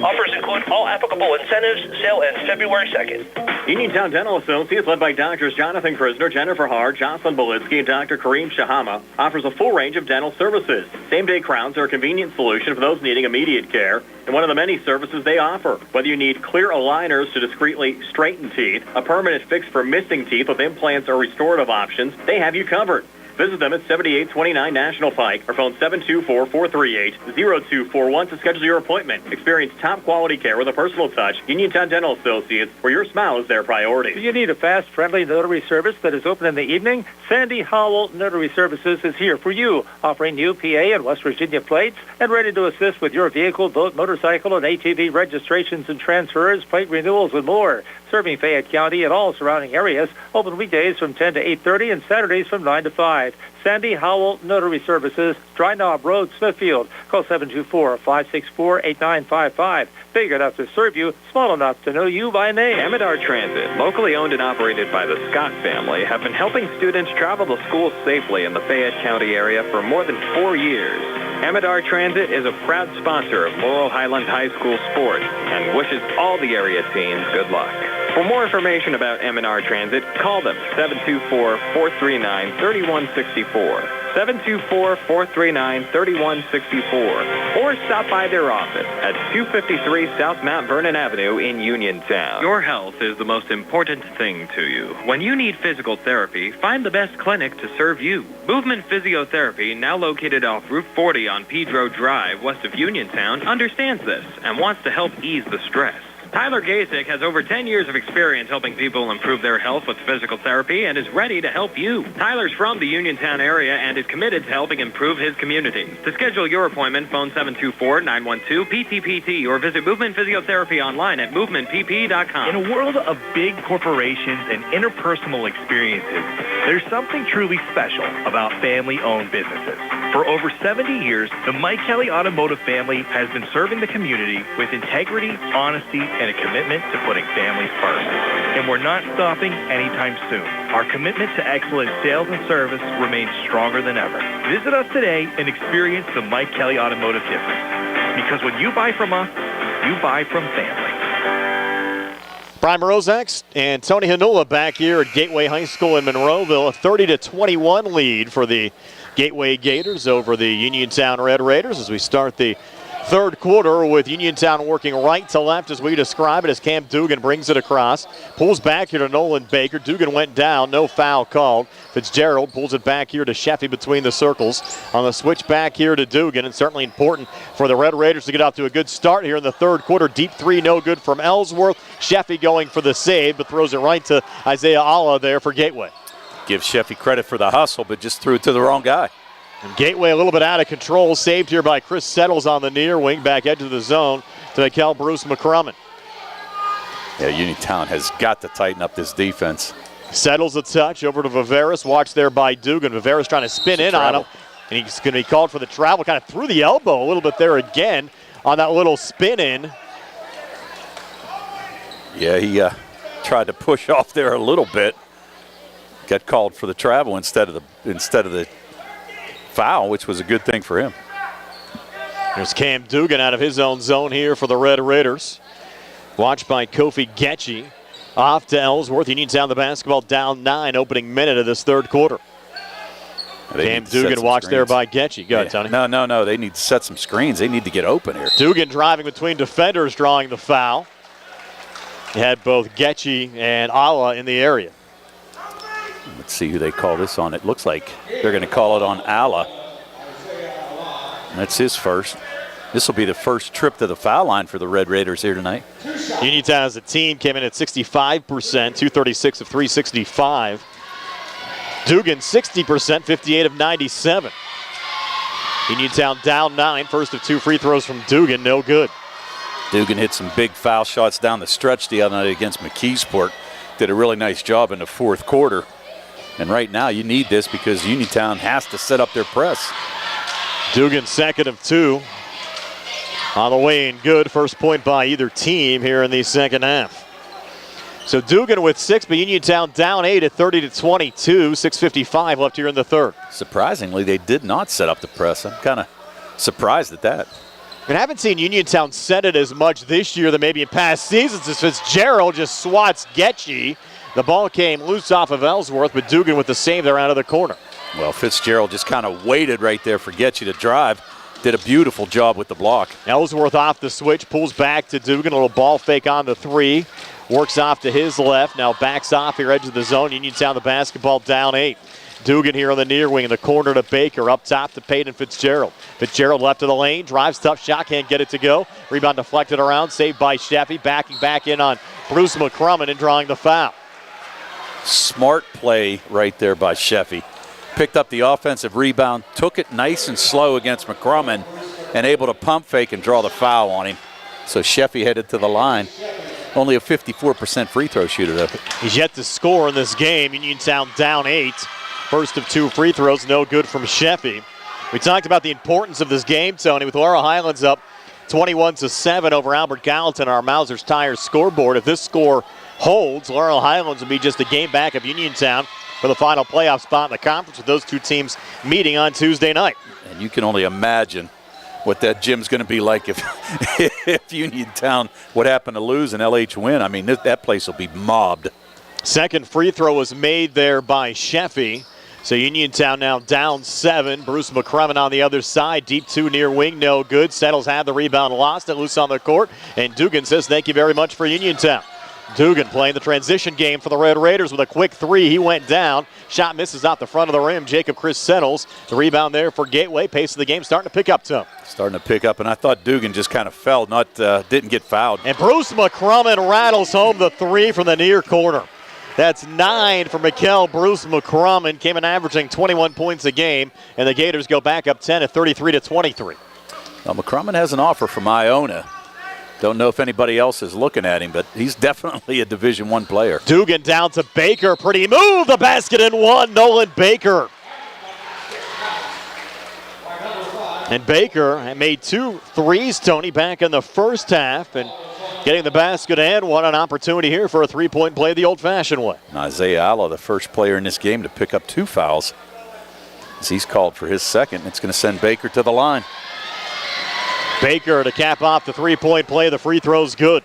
Offers include all applicable incentives. Sale ends February 2nd. Uniontown Dental Associates, led by Doctors Jonathan Krisner, Jennifer Hart, Jocelyn Belitsky, and Dr. Kareem Shahama, offers a full range of dental services. Same-day crowns are a convenient solution for those needing immediate care, and one of the many services they offer. Whether you need clear aligners to discreetly straighten teeth, a permanent fix for missing teeth with implants or restorative options, they have you covered. Visit them at 7829 National Pike or phone 724-438-0241 to schedule your appointment. Experience top-quality care with a personal touch. Uniontown Dental Associates, where your smile is their priority. Do you need a fast, friendly notary service that is open in the evening? Sandy Howell Notary Services is here for you, offering new PA and West Virginia plates and ready to assist with your vehicle, boat, motorcycle, and ATV registrations and transfers, plate renewals, and more. Serving Fayette County and all surrounding areas. Open weekdays from 10 to 8:30 and Saturdays from 9 to 5. Sandy Howell Notary Services, Dry Knob Road, Smithfield. Call 724-564-8955. Big enough to serve you, small enough to know you by name. Amador Transit, locally owned and operated by the Scott family, have been helping students travel to school safely in the Fayette County area for more than 4 years. Amador Transit is a proud sponsor of Laurel Highlands High School sports and wishes all the area teams good luck. For more information about M&R Transit, call them 724-439-3164, 724-439-3164, or stop by their office at 253 South Mount Vernon Avenue in Uniontown. Your health is the most important thing to you. When you need physical therapy, find the best clinic to serve you. Movement Physiotherapy, now located off Route 40 on Pedro Drive, west of Uniontown, understands this and wants to help ease the stress. Tyler Gasick has over 10 years of experience helping people improve their health with physical therapy and is ready to help you. Tyler's from the Uniontown area and is committed to helping improve his community. To schedule your appointment, phone 724-912-PTPT or visit Movement Physiotherapy online at movementpp.com. In a world of big corporations and interpersonal experiences, there's something truly special about family-owned businesses. For over 70 years, the Mike Kelly Automotive family has been serving the community with integrity, honesty, and a commitment to putting families first. And we're not stopping anytime soon. Our commitment to excellent sales and service remains stronger than ever. Visit us today and experience the Mike Kelly Automotive difference. Because when you buy from us, you buy from family. Brian Morozak and Tony Hanula back here at Gateway High School in Monroeville. A 30-21 lead for the Gateway Gators over the Uniontown Red Raiders as we start the third quarter with Uniontown working right to left as we describe it as Cam Dugan brings it across. Pulls back here to Nolan Baker. Dugan went down. No foul called. Fitzgerald pulls it back here to Sheffy between the circles. On the switch back here to Dugan. It's certainly important for the Red Raiders to get off to a good start here in the third quarter. Deep three, no good from Ellsworth. Sheffy going for the save, but throws it right to Isaiah Alla there for Gateway. Give Sheffy credit for the hustle, but just threw it to the wrong guy. And Gateway a little bit out of control. Saved here by Chris Settles on the near wing. Back edge of the zone to Mikel Bruce McCrummon. Yeah, Uniontown has got to tighten up this defense. Settles a touch over to Viveris. Watched there by Dugan. Viveris trying to spin in on him. And he's going to be called for the travel. Kind of threw the elbow a little bit there again on that little spin in. Yeah, he tried to push off there a little bit. Got called for the travel instead of the foul, which was a good thing for him. There's Cam Dugan out of his own zone here for the Red Raiders. Watched by Kofi Getchy. Off to Ellsworth. Uniontown the basketball down 9, opening minute of this third quarter. Cam Dugan watched there by Getchy. Go ahead, Tony. No. They need to set some screens. They need to get open here. Dugan driving between defenders, drawing the foul. He had both Getchy and Alla in the area. Let's see who they call this on. It looks like they're going to call it on Alla. That's his first. This will be the first trip to the foul line for the Red Raiders here tonight. Uniontown as a team came in at 65%, 236 of 365. Dugan 60%, 58 of 97. Uniontown down 9, first of 2 free throws from Dugan, no good. Dugan hit some big foul shots down the stretch the other night against McKeesport. Did a really nice job in the fourth quarter. And right now you need this because Uniontown has to set up their press. Dugan second of 2. On the way in good. First point by either team here in the second half. So Dugan with 6, but Uniontown down 8 at 30-22. 6:55 left here in the third. Surprisingly, they did not set up the press. I'm kind of surprised at that. I haven't seen Uniontown set it as much this year than maybe in past seasons as Fitzgerald just swats Getchy. The ball came loose off of Ellsworth, but Dugan with the save there out of the corner. Well, Fitzgerald just kind of waited right there for Getchy to drive. Did a beautiful job with the block. Ellsworth off the switch, pulls back to Dugan. A little ball fake on the 3. Works off to his left. Now backs off here, edge of the zone. Uniontown the basketball down 8. Dugan here on the near wing in the corner to Baker. Up top to Peyton Fitzgerald. Fitzgerald left of the lane. Drives tough shot. Can't get it to go. Rebound deflected around. Saved by Sheffy. Backing back in on Bruce McCrummon and drawing the foul. Smart play right there by Sheffy. Picked up the offensive rebound. Took it nice and slow against McCrummon. And able to pump fake and draw the foul on him. So Sheffy headed to the line. Only a 54% free throw shooter though. He's yet to score in this game. Uniontown down 8. First of 2 free throws, no good from Sheffy. We talked about the importance of this game, Tony, with Laurel Highlands up 21-7 over Albert Gallatin on our Mauser's Tires scoreboard. If this score holds, Laurel Highlands will be just a game back of Uniontown for the final playoff spot in the conference, with those two teams meeting on Tuesday night. And you can only imagine what that gym's going to be like if if Uniontown would happen to lose and LH win. I mean, that place will be mobbed. Second free throw was made there by Sheffy. So Uniontown now down 7. Bruce McCrummon on the other side. Deep 2 near wing, no good. Settles had the rebound, lost it, loose on the court. And Dugan says thank you very much for Uniontown. Dugan playing the transition game for the Red Raiders with a quick 3. He went down. Shot misses out the front of the rim. Jacob Chris settles. The rebound there for Gateway. Pace of the game starting to pick up, Tom. Starting to pick up, and I thought Dugan just kind of fell, didn't get fouled. And Bruce McCrummon rattles home the 3 from the near corner. That's 9 for Mikkel Bruce McCrummon. Came in averaging 21 points a game, and the Gators go back up 10 at 33-23. Well, McCrummon has an offer from Iona. Don't know if anybody else is looking at him, but he's definitely a Division I player. Dugan down to Baker. Pretty move. The basket in 1. Nolan Baker. And Baker made 2 threes, Tony, back in the first half. And getting the basket and one, an opportunity here for a 3-point play the old-fashioned way. And Isaiah Alla, the first player in this game to pick up 2 fouls. As he's called for his second, it's going to send Baker to the line. Baker to cap off the 3-point play. The free throw's good.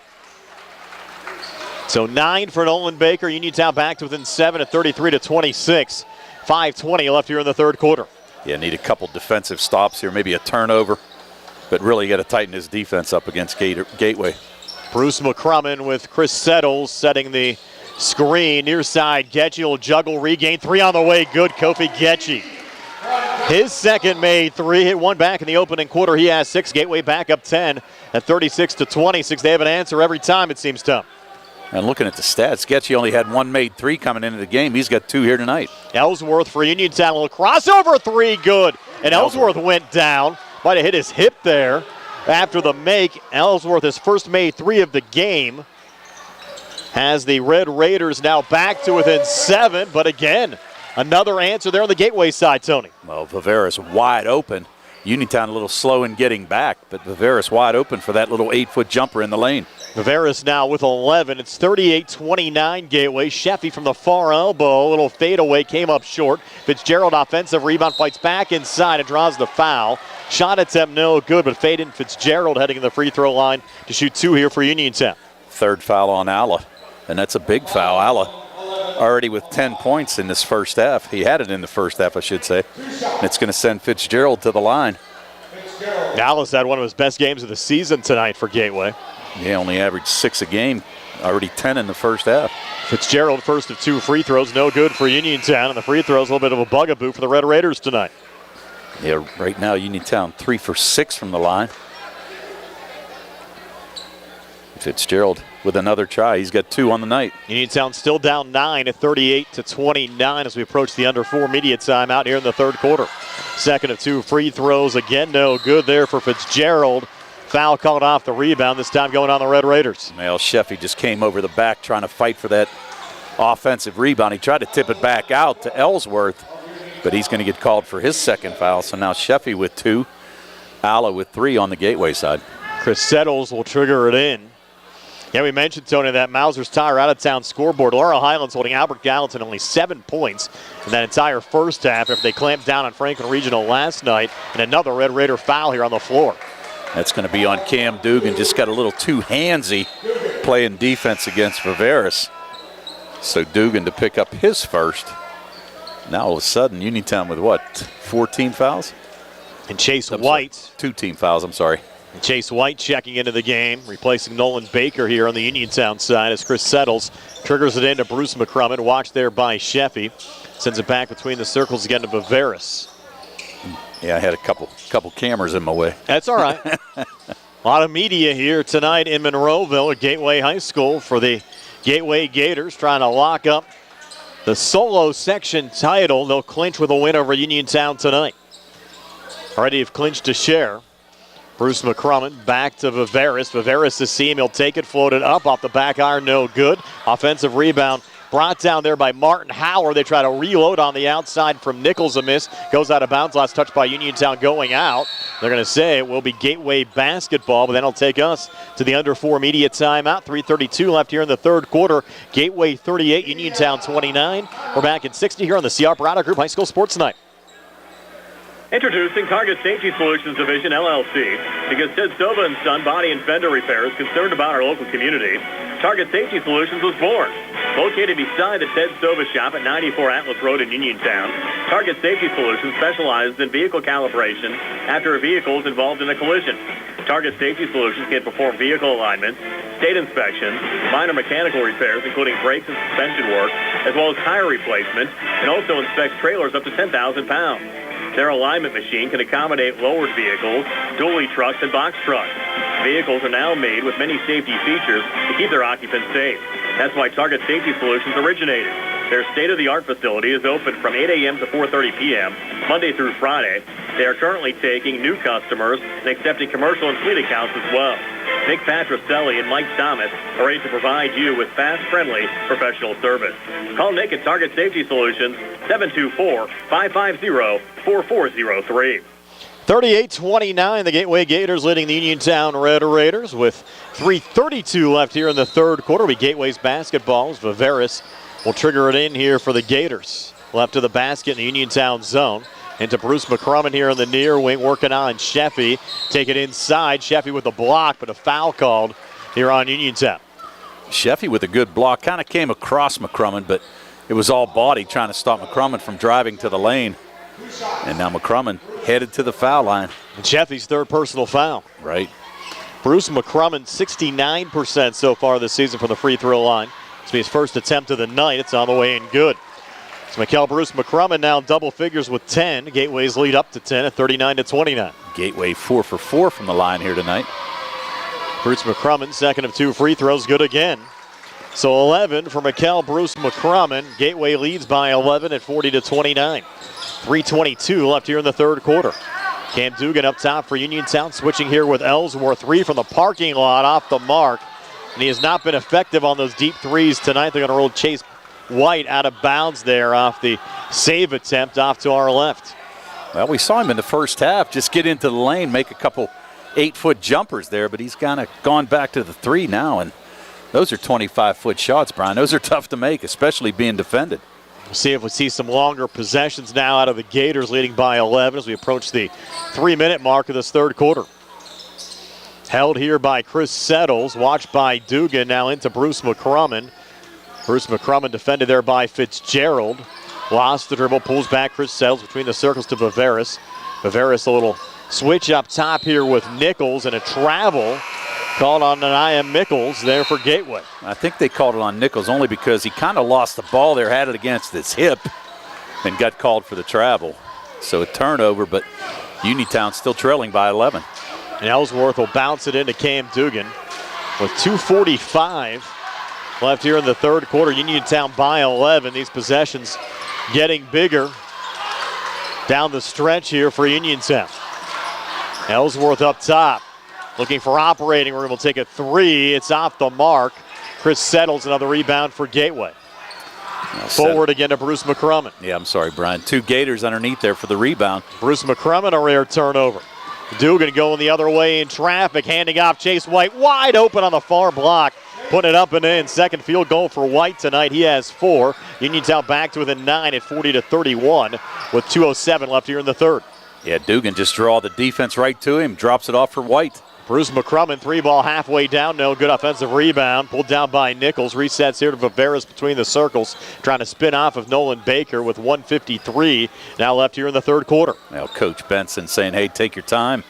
So 9 for Nolan Baker. Uniontown back to within 7 at 33-26. 5:20 left here in the third quarter. Yeah, need a couple defensive stops here, maybe a turnover. But really got to tighten his defense up against Gateway. Bruce McCrummon with Chris Settles setting the screen. Near side, Getchy will juggle, regain. 3 on the way, good. Kofi Getchy. His second made 3, hit 1 back in the opening quarter. He has 6. Gateway back up 10 at 36-26. They have an answer every time, it seems, Tom. And looking at the stats, Getchy only had 1 made 3 coming into the game. He's got 2 here tonight. Ellsworth for Uniontown, a little crossover 3, good. And Ellsworth went down. Might have hit his hip there after the make. Ellsworth, his first made 3 of the game. Has the Red Raiders now back to within 7, but again, another answer there on the Gateway side, Tony. Well, Viveris wide open. Uniontown a little slow in getting back, but Viveris wide open for that little 8-foot jumper in the lane. Viveris now with 11. It's 38-29 Gateway. Sheffy from the far elbow. A little fadeaway came up short. Fitzgerald offensive rebound, fights back inside and draws the foul. Shot attempt no good, but Faden Fitzgerald heading to the free throw line to shoot 2 here for Uniontown. Third foul on Alla, and that's a big foul. Alla already with 10 points in this first half. He had it in the first half, I should say. And it's going to send Fitzgerald to the line. Dallas had one of his best games of the season tonight for Gateway. He only averaged 6 a game, already 10 in the first half. Fitzgerald, first of 2 free throws, no good for Uniontown, and the free throw's a little bit of a bugaboo for the Red Raiders tonight. Yeah, right now Uniontown 3 for 6 from the line. Fitzgerald with another try. He's got 2 on the night. Uniontown still down 9 at 38-29 as we approach the under 4 media timeout here in the third quarter. Second of 2 free throws, again no good there for Fitzgerald. Foul called off the rebound, this time going on the Red Raiders. Well, Sheffy just came over the back trying to fight for that offensive rebound. He tried to tip it back out to Ellsworth, but he's going to get called for his second foul. So now Sheffy with 2, Alla with 3 on the Gateway side. Chris Settles will trigger it in. Yeah, we mentioned, Tony, that Mauser's Tire out-of-town scoreboard. Laurel Highlands holding Albert Gallatin only 7 points in that entire first half after they clamped down on Franklin Regional last night. And another Red Raider foul here on the floor. That's going to be on Cam Dugan. Just got a little too handsy playing defense against Viveris. So Dugan to pick up his first. Now all of a sudden, Uniontown with what, 14 fouls? And Chase White. 2 team fouls, I'm sorry. And Chase White checking into the game, replacing Nolan Baker here on the Uniontown side as Chris Settles triggers it into Bruce McCrummon. Watched there by Sheffy. Sends it back between the circles again to Viveris. Yeah, I had a couple cameras in my way. That's all right. A lot of media here tonight in Monroeville at Gateway High School for the Gateway Gators, trying to lock up the solo section title. They'll clinch with a win over Uniontown tonight. Already have clinched a share. Bruce McCrummon back to Viveris. Viveris to see him. He'll take it, floated up off the back iron, no good. Offensive rebound brought down there by Martin Howard. They try to reload on the outside from Nichols, a miss. Goes out of bounds. Last touch by Uniontown going out. They're going to say it will be Gateway basketball, but then it'll take us to the under 4 media timeout. 3:32 left here in the third quarter. Gateway 38, Uniontown 29. We're back at 60 here on the CR Parada Group High School Sports Night. Introducing Target Safety Solutions Division, LLC. Because Ted Sova and Son Body and Fender Repair is concerned about our local community, Target Safety Solutions was born. Located beside the Ted Sova shop at 94 Atlas Road in Uniontown, Target Safety Solutions specializes in vehicle calibration after a vehicle is involved in a collision. Target Safety Solutions can perform vehicle alignments, state inspections, minor mechanical repairs, including brakes and suspension work, as well as tire replacement, and also inspects trailers up to 10,000 pounds. Their alignment machine can accommodate lowered vehicles, dually trucks, and box trucks. Vehicles are now made with many safety features to keep their occupants safe. That's why Target Safety Solutions originated. Their state-of-the-art facility is open from 8 a.m. to 4:30 p.m., Monday through Friday. They are currently taking new customers and accepting commercial and fleet accounts as well. Nick Patricelli and Mike Thomas are ready to provide you with fast, friendly, professional service. Call Nick at Target Safety Solutions, 724-550-4403. 38-29, the Gateway Gators leading the Uniontown Red Raiders with 3:32 left here in the third quarter. We Gateway's basketballs. Viveris will trigger it in here for the Gators. Left to the basket in the Uniontown zone. Into Bruce McCrummon here in the near wing, working on Sheffy. Take it inside. Sheffy with a block, but a foul called here on Uniontown. Sheffy with a good block. Kind of came across McCrummon, but it was all body trying to stop McCrummon from driving to the lane. And now McCrummon headed to the foul line. And Sheffy's third personal foul. Right. Bruce McCrummon, 69% so far this season from the free throw line. This will be his first attempt of the night. It's on the way in good. So Mikel Bruce McCrummon now double figures with 10. Gateway's lead up to 10 at 39-29. Gateway 4 for 4 from the line here tonight. Bruce McCrummon, second of 2 free throws, good again. So 11 for Mikel Bruce McCrummon. Gateway leads by 11 at 40-29. 3:22 left here in the third quarter. Cam Dugan up top for Uniontown, switching here with Ellsworth. 3 from the parking lot off the mark. And he has not been effective on those deep threes tonight. They're going to roll Chase White out of bounds there off the save attempt off to our left. Well, we saw him in the first half just get into the lane, make a couple 8-foot jumpers there, but he's kind of gone back to the 3 now, and those are 25-foot shots, Brian. Those are tough to make, especially being defended. We'll see if we see some longer possessions now out of the Gators, leading by 11 as we approach the 3-minute mark of this third quarter. Held here by Chris Settles, watched by Dugan, now into Bruce McCrummon. Bruce McCrummon defended there by Fitzgerald. Lost the dribble, pulls back Chris Settles between the circles to Viveris. Viveris a little switch up top here with Nichols and a travel called on Anaya Mickles there for Gateway. I think they called it on Nichols only because he kind of lost the ball there, had it against his hip, and got called for the travel. So a turnover, but Uniontown still trailing by 11. And Ellsworth will bounce it into Cam Dugan with 2:45 left here in the third quarter. Uniontown by 11. These possessions getting bigger down the stretch here for Uniontown. Ellsworth up top, looking for operating room. Will take a 3. It's off the mark. Chris Settles another rebound for Gateway. Forward again to Bruce McCrummon. Yeah, I'm sorry, Brian. 2 Gators underneath there for the rebound. Bruce McCrummon, a rare turnover. Dugan going the other way in traffic, handing off Chase White, wide open on the far block. putting it up and in. Second field goal for White tonight. He has 4. Uniontown back to within 9 at 40-31 with 2:07 left here in the third. Yeah, Dugan just draw the defense right to him, drops it off for White. Bruce McCrummon, 3-ball halfway down. No good offensive rebound. Pulled down by Nichols. Resets here to Viveras between the circles. Trying to spin off of Nolan Baker with 1:53 now left here in the third quarter. Now Coach Benson saying, hey, take your time.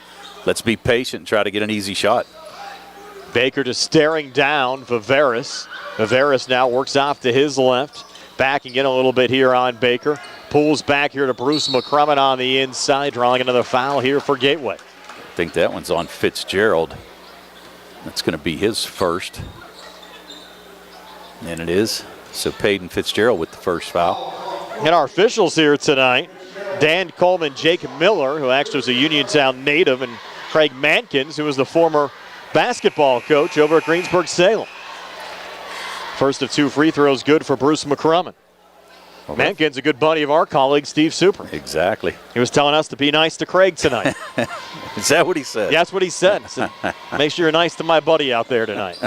Let's be patient and try to get an easy shot. Baker just staring down Viveras. Viveras now works off to his left. Backing in a little bit here on Baker. Pulls back here to Bruce McCrummon on the inside. Drawing another foul here for Gateway. I think that one's on Fitzgerald. That's going to be his first. And it is. So Peyton Fitzgerald with the first foul. And our officials here tonight, Dan Coleman, Jake Miller, who actually was a Uniontown native, and Craig Mankins, who was the former basketball coach over at Greensburg-Salem. First of 2 free throws good for Bruce McCrummon. Well, Mankins, a good buddy of our colleague, Steve Super. Exactly. He was telling us to be nice to Craig tonight. Is that what he said? Yeah, that's what he said. He said, make sure you're nice to my buddy out there tonight.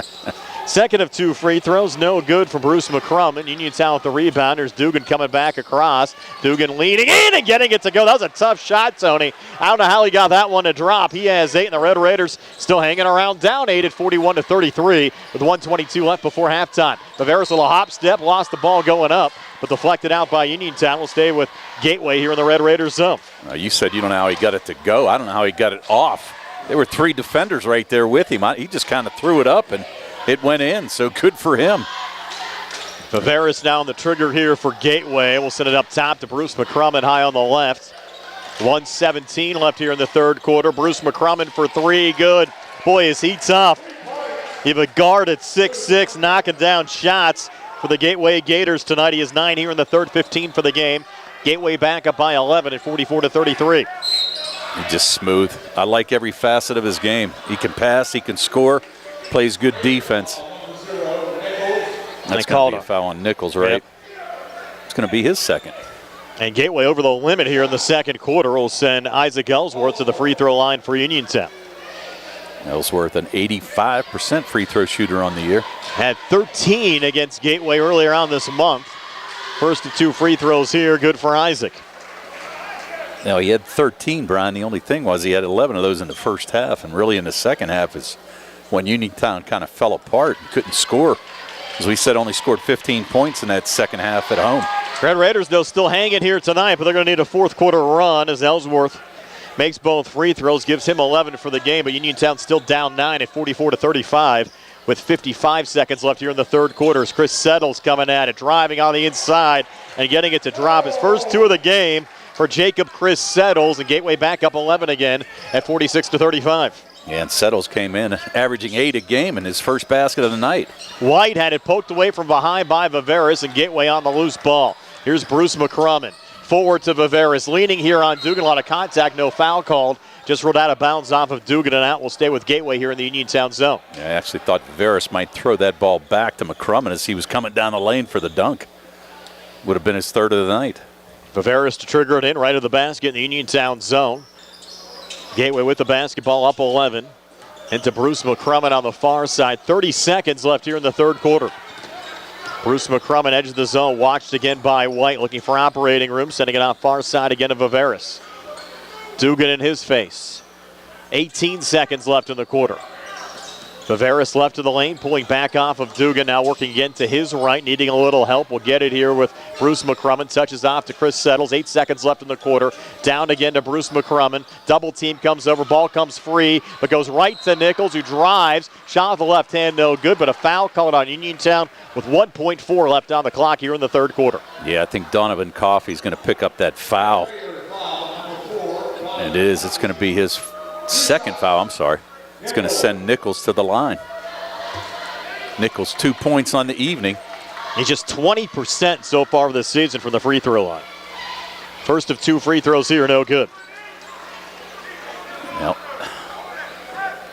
Second of 2 free throws, no good for Bruce McCrummon. Uniontown with the rebounders. Dugan coming back across. Dugan leading in and getting it to go. That was a tough shot, Tony. I don't know how he got that one to drop. He has 8, and the Red Raiders still hanging around down 8 at 41-33 with 1:22 left before halftime. Viveras with a hop step, lost the ball going up, but deflected out by Uniontown. Will stay with Gateway here in the Red Raiders zone. You said you don't know how he got it to go. I don't know how he got it off. There were 3 defenders right there with him. He just kind of threw it up and it went in, so good for him. Viveras now on the trigger here for Gateway. We'll send it up top to Bruce McCrummon high on the left. 1:17 left here in the third quarter. Bruce McCrummon for 3, good. Boy, is he tough. You have a guard at 6'6", knocking down shots for the Gateway Gators tonight. He has 9 here in the third, 15 for the game. Gateway back up by 11 at 44-33. He's just smooth. I like every facet of his game. He can pass, he can score, plays good defense. That's going to be a foul on Nichols, right? Yep. It's going to be his second. And Gateway over the limit here in the second quarter will send Isaac Ellsworth to the free throw line for Uniontown. Ellsworth, an 85% free throw shooter on the year. Had 13 against Gateway earlier on this month. First of 2 free throws here, good for Isaac. Now, he had 13, Brian. The only thing was he had 11 of those in the first half, and really in the second half is when Uniontown kind of fell apart and couldn't score. As we said, only scored 15 points in that second half at home. Red Raiders, though, still hanging here tonight, but they're going to need a fourth quarter run as Ellsworth makes both free throws, gives him 11 for the game, but Uniontown still down 9 at 44-35 with 55 seconds left here in the third quarter. As Chris Settles coming at it, driving on the inside and getting it to drop. His first 2 of the game for Jacob Chris Settles, and Gateway back up 11 again at 46-35. Yeah, and Settles came in averaging 8 a game in his first basket of the night. White had it poked away from behind by Viveras, and Gateway on the loose ball. Here's Bruce McCrummon. Forward to Viveras, leaning here on Dugan. A lot of contact, no foul called. Just rolled out of bounds off of Dugan and out. Will stay with Gateway here in the Uniontown zone. Yeah, I actually thought Viveras might throw that ball back to McCrummon as he was coming down the lane for the dunk. Would have been his third of the night. Viveras to trigger it in right of the basket in the Uniontown zone. Gateway with the basketball up 11. Into Bruce McCrummon on the far side. 30 seconds left here in the third quarter. Bruce McCrummon edge of the zone, watched again by White, looking for operating room, sending it out far side again to Viveras. Dugan in his face. 18 seconds left in the quarter. Viveras left to the lane, pulling back off of Dugan, now working again to his right, needing a little help. We'll get it here with Bruce McCrummon. Touches off to Chris Settles. 8 seconds left in the quarter. Down again to Bruce McCrummon. Double team comes over. Ball comes free, but goes right to Nichols, who drives. Shot with the left hand, no good, but a foul called on Uniontown with 1.4 left on the clock here in the third quarter. Yeah, I think Donovan Coffey's going to pick up that foul. And it is. It's going to be his second foul, I'm sorry. It's going to send Nichols to the line. Nichols 2 points on the evening. He's just 20% so far this season from the free throw line. First of 2 free throws here, no good. Well,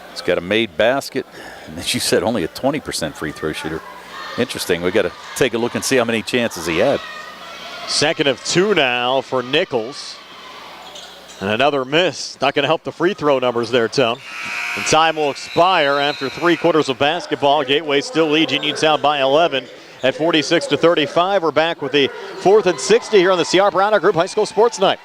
he's got a made basket. And as you said, only a 20% free throw shooter. Interesting. We got to take a look and see how many chances he had. Second of 2 now for Nichols. And another miss. Not going to help the free throw numbers there, Tone. And time will expire after 3 quarters of basketball. Gateway still leads Uniontown by 11 at 46-35. We're back with the 4th and 60 here on the C.R. Browner Group High School Sports Night.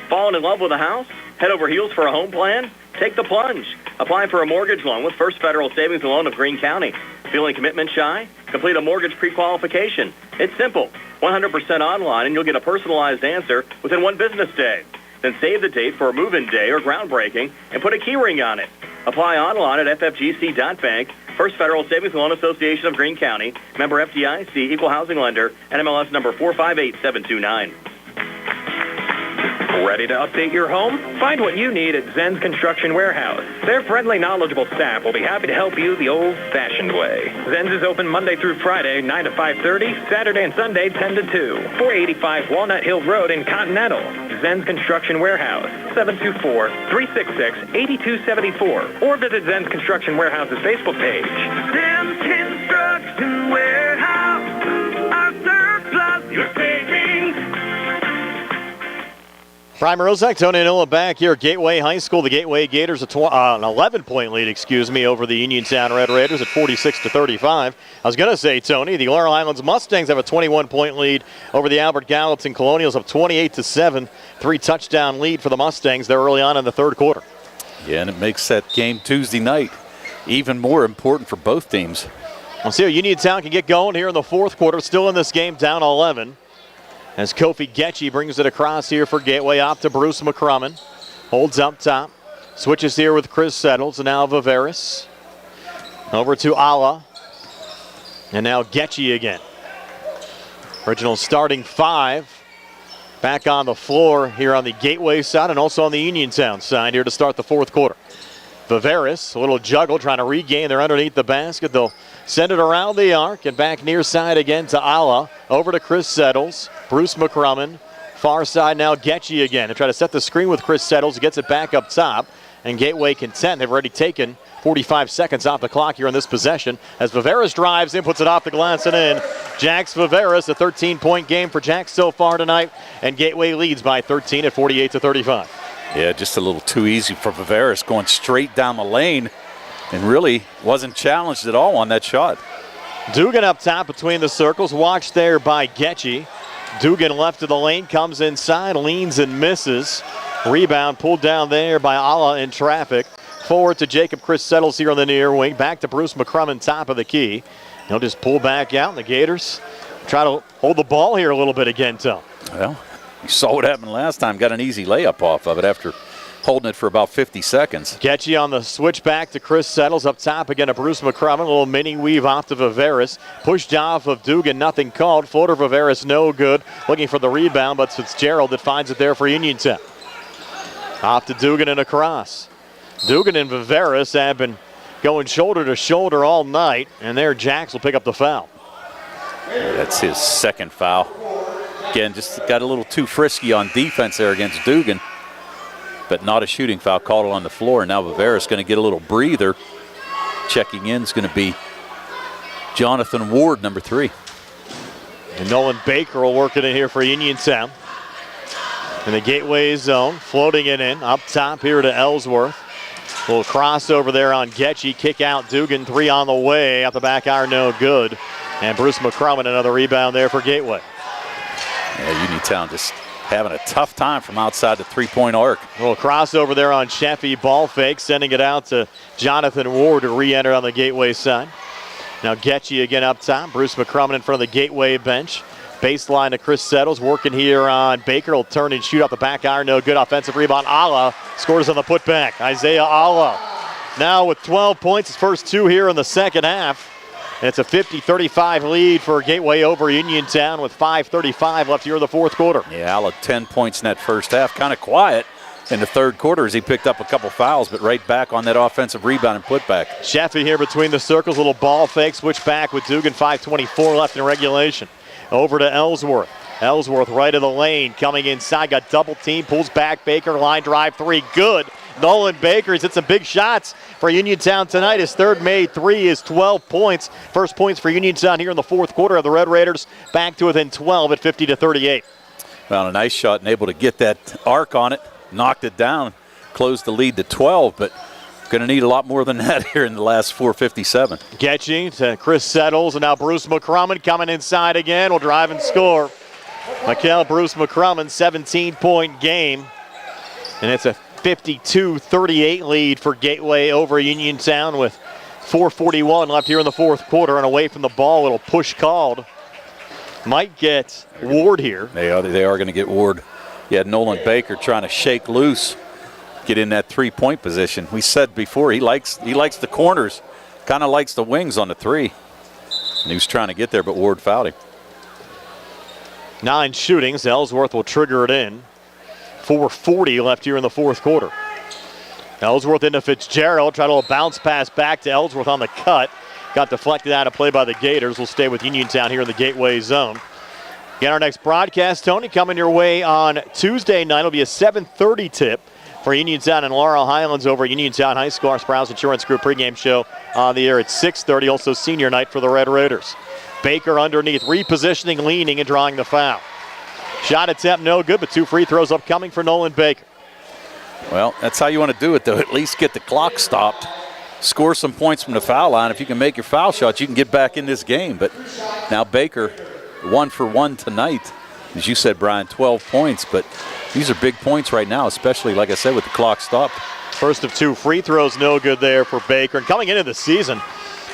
Falling in love with a house? Head over heels for a home plan? Take the plunge. Apply for a mortgage loan with First Federal Savings and Loan of Greene County. Feeling commitment shy? Complete a mortgage pre-qualification. It's simple. 100% online, and you'll get a personalized answer within 1 business day. Then save the date for a move-in day or groundbreaking and put a key ring on it. Apply online at ffgc.bank. First Federal Savings and Loan Association of Greene County. Member FDIC, Equal Housing Lender, NMLS number 458729. Ready to update your home? Find what you need at Zen's Construction Warehouse. Their friendly, knowledgeable staff will be happy to help you the old-fashioned way. Zen's is open Monday through Friday, 9 to 5:30, Saturday and Sunday, 10 to 2. 485 Walnut Hill Road in Continental. Zen's Construction Warehouse, 724-366-8274. Or visit Zen's Construction Warehouse's Facebook page. Zen's Construction Warehouse, our surplus, your savings. Prime Rozak, Tony Anola back here at Gateway High School. The Gateway Gators an 11-point lead, over the Uniontown Red Raiders at 46-35. I was going to say, Tony, the Laurel Highlands Mustangs have a 21-point lead over the Albert Gallatin Colonials up 28-7. 3-touchdown lead for the Mustangs there early on in the third quarter. Yeah, and it makes that game Tuesday night even more important for both teams. We'll see how Uniontown can get going here in the fourth quarter. Still in this game, down 11. As Kofi Getchy brings it across here for Gateway, off to Bruce McCrummon. Holds up top. Switches here with Chris Settles, and now Viveris. Over to Ala. And now Getchy again. Original starting 5. Back on the floor here on the Gateway side and also on the Uniontown side here to start the fourth quarter. Viveris, a little juggle, trying to regain. They're underneath the basket. They'll send it around the arc and back near side again to Ala. Over to Chris Settles. Bruce McCrummon. Far side now Getchy again. They try to set the screen with Chris Settles. He gets it back up top. And Gateway content. They've already taken 45 seconds off the clock here in this possession. As Viveris drives in, puts it off the glass and in. Jax Viveris, a 13-point game for Jax so far tonight. And Gateway leads by 13 at 48-35. Yeah, just a little too easy for Viveris, going straight down the lane and really wasn't challenged at all on that shot. Dugan up top between the circles, watched there by Getchy. Dugan left of the lane, comes inside, leans and misses. Rebound pulled down there by Ala in traffic. Forward to Jacob Chris Settles here on the near wing. Back to Bruce McCrummon, top of the key. He'll just pull back out, and the Gators try to hold the ball here a little bit again, Tom. Well, you saw what happened last time. Got an easy layup off of it after holding it for about 50 seconds. Getchy on the switch back to Chris Settles up top again to Bruce McCrummon. A little mini weave off to Viveris. Pushed off of Dugan, nothing called. Floater Viveris, no good. Looking for the rebound, but Fitzgerald that finds it there for Uniontown. Off to Dugan and across. Dugan and Viveris have been going shoulder to shoulder all night, and there Jax will pick up the foul. That's his second foul. Again, just got a little too frisky on defense there against Dugan, but not a shooting foul called on the floor. Now Viveris going to get a little breather. Checking in is going to be Jonathan Ward, number 3. And Nolan Baker will work it in here for Uniontown. In the Gateway zone, floating it in. Up top here to Ellsworth. A little crossover there on Getchy. Kick out Dugan, 3 on the way. Out the back iron, no good. And Bruce McCrummon, another rebound there for Gateway. Yeah, Uniontown just having a tough time from outside the three-point arc. A little crossover there on Sheffy. Ball fake, sending it out to Jonathan Ward to re-enter on the Gateway side. Now Getchy again up top. Bruce McCrummon in front of the Gateway bench. Baseline to Chris Settles, working here on Baker. Will turn and shoot out the back iron. No good. Offensive rebound. Ala scores on the putback. Isaiah Ala now with 12 points. His first 2 here in the second half. And it's a 50-35 lead for Gateway over Uniontown with 5:35 left here in the fourth quarter. Yeah, Ala 10 points in that first half. Kind of quiet in the third quarter as he picked up a couple fouls, but right back on that offensive rebound and putback. Sheffy here between the circles. Little ball fake. Switch back with Dugan. 5:24 left in regulation. Over to Ellsworth. Ellsworth right of the lane. Coming inside. Got double team. Pulls back. Baker. Line drive 3. Good. Nolan Baker. He's hit some big shots for Uniontown tonight. His third made 3 is 12 points. First points for Uniontown here in the fourth quarter of the Red Raiders back to within 12 at 50-38. Well, a nice shot and able to get that arc on it, knocked it down, closed the lead to 12, but going to need a lot more than that here in the last 4:57. Getchy to Chris Settles, and now Bruce McCrummon coming inside again. Will drive and score. Bruce McCrummon, 17-point game. And it's a 52-38 lead for Gateway over Uniontown with 4:41 left here in the fourth quarter, and away from the ball, a little push called. Might get Ward here. They are going to get Ward. You had Nolan Baker trying to shake loose, get in that three-point position. We said before he likes the corners, kind of likes the wings on the three. And he was trying to get there, but Ward fouled him. 9 shootings. Ellsworth will trigger it in. 4:40 left here in the fourth quarter. Ellsworth into Fitzgerald. Try a little bounce pass back to Ellsworth on the cut. Got deflected out of play by the Gators. We'll stay with Uniontown here in the Gateway zone. Again, our next broadcast, Tony, coming your way on Tuesday night. It'll be a 7:30 tip for Uniontown and Laurel Highlands over at Uniontown High School. Our Sprouse Insurance Group pregame show on the air at 6:30. Also senior night for the Red Raiders. Baker underneath, repositioning, leaning, and drawing the foul. Shot attempt no good, but 2 free throws upcoming for Nolan Baker. Well, that's how you want to do it, though. At least get the clock stopped. Score some points from the foul line. If you can make your foul shots, you can get back in this game. But now Baker, 1 for 1 tonight. As you said, Brian, 12 points. But these are big points right now, especially, like I said, with the clock stopped. First of 2 free throws, no good there for Baker. And coming into the season,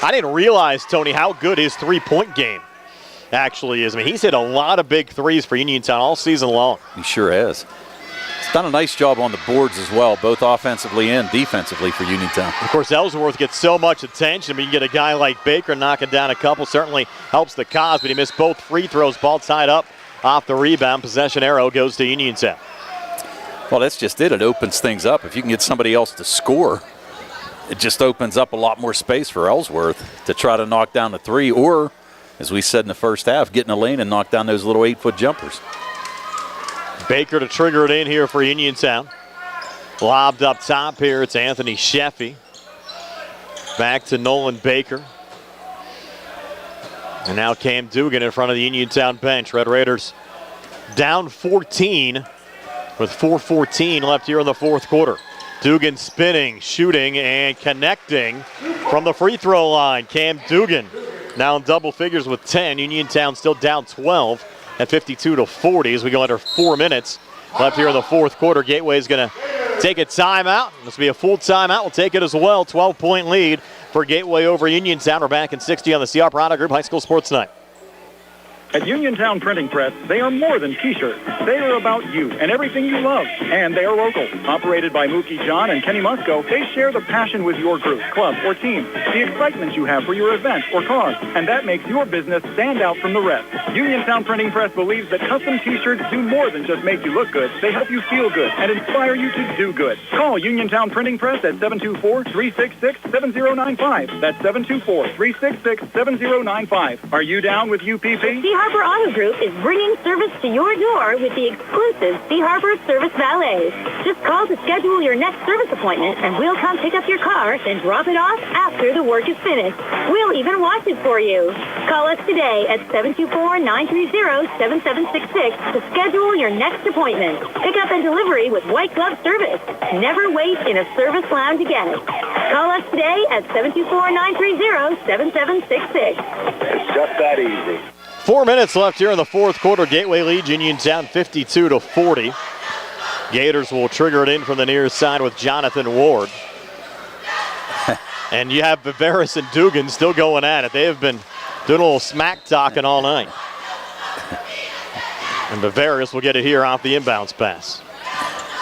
I didn't realize, Tony, how good his three-point game actually is. I mean, he's hit a lot of big threes for Uniontown all season long. He sure has. He's done a nice job on the boards as well, both offensively and defensively for Uniontown. Of course, Ellsworth gets so much attention. I mean, you get a guy like Baker knocking down a couple, certainly helps the cause, but he missed both free throws, ball tied up off the rebound. Possession arrow goes to Uniontown. Well, that's just it. It opens things up. If you can get somebody else to score, it just opens up a lot more space for Ellsworth to try to knock down the three, or, as we said in the first half, get in the lane and knock down those little 8-foot jumpers. Baker to trigger it in here for Uniontown. Lobbed up top here. It's Anthony Sheffy. Back to Nolan Baker. And now Cam Dugan in front of the Uniontown bench. Red Raiders down 14 with 4:14 left here in the fourth quarter. Dugan spinning, shooting, and connecting from the free throw line. Cam Dugan now in double figures with 10. Uniontown still down 12 at 52-40 as we go under 4 minutes left here in the fourth quarter. Gateway is going to take a timeout. This will be a full timeout. We'll take it as well. 12-point lead for Gateway over Uniontown. We're back in 60 on the CR Product Group High School Sports Night. At Uniontown Printing Press, they are more than T-shirts. They are about you and everything you love. And they are local. Operated by Mookie John and Kenny Musco, they share the passion with your group, club, or team, the excitement you have for your event or cause, and that makes your business stand out from the rest. Uniontown Printing Press believes that custom T-shirts do more than just make you look good. They help you feel good and inspire you to do good. Call Uniontown Printing Press at 724-366-7095. That's 724-366-7095. Are you down with UPP? Harbor Auto Group is bringing service to your door with the exclusive Sea Harbor Service Valets. Just call to schedule your next service appointment, and we'll come pick up your car and drop it off after the work is finished. We'll even wash it for you. Call us today at 724-930-7766 to schedule your next appointment. Pick up and delivery with white glove service. Never wait in a service lounge again. Call us today at 724-930-7766. It's just that easy. 4 minutes left here in the fourth quarter. Gateway leads Uniontown 52-40. Gators will trigger it in from the near side with Jonathan Ward. And you have Viveris and Dugan still going at it. They have been doing a little smack talking all night. And Viveris will get it here off the inbounds pass.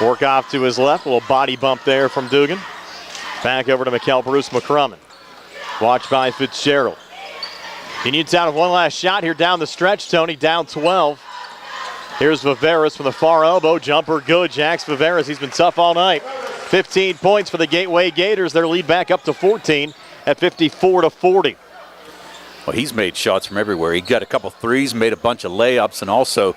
Work off to his left. A little body bump there from Dugan. Back over to Bruce McCrummon. Watched by Fitzgerald. Uniontown with one last shot here down the stretch, Tony, down 12. Here's Viveris from the far elbow. Jumper good. Jax Viveris, he's been tough all night. 15 points for the Gateway Gators. Their lead back up to 14 at 54-40. Well, he's made shots from everywhere. He got a couple threes, made a bunch of layups, and also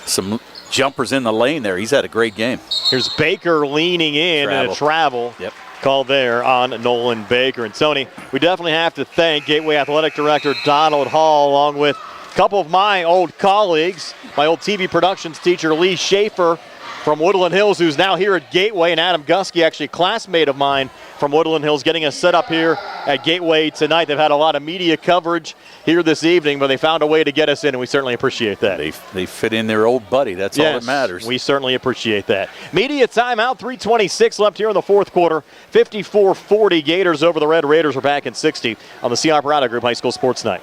some jumpers in the lane there. He's had a great game. Here's Baker leaning in and a travel. Yep. Call there on Nolan Baker. And Tony, we definitely have to thank Gateway Athletic Director Donald Hall along with A couple of my old colleagues, my old TV productions teacher, Lee Schaefer from Woodland Hills, who's now here at Gateway, and Adam Gusky, actually a classmate of mine from Woodland Hills, getting us set up here at Gateway tonight. They've had a lot of media coverage here this evening, but they found a way to get us in, and we certainly appreciate that. They fit in their old buddy. That's all that matters. We certainly appreciate that. Media timeout, 3:26 left here in the fourth quarter. 54-40 Gators over the Red Raiders. We're back in 60 on the C. Operato Group High School Sports Night.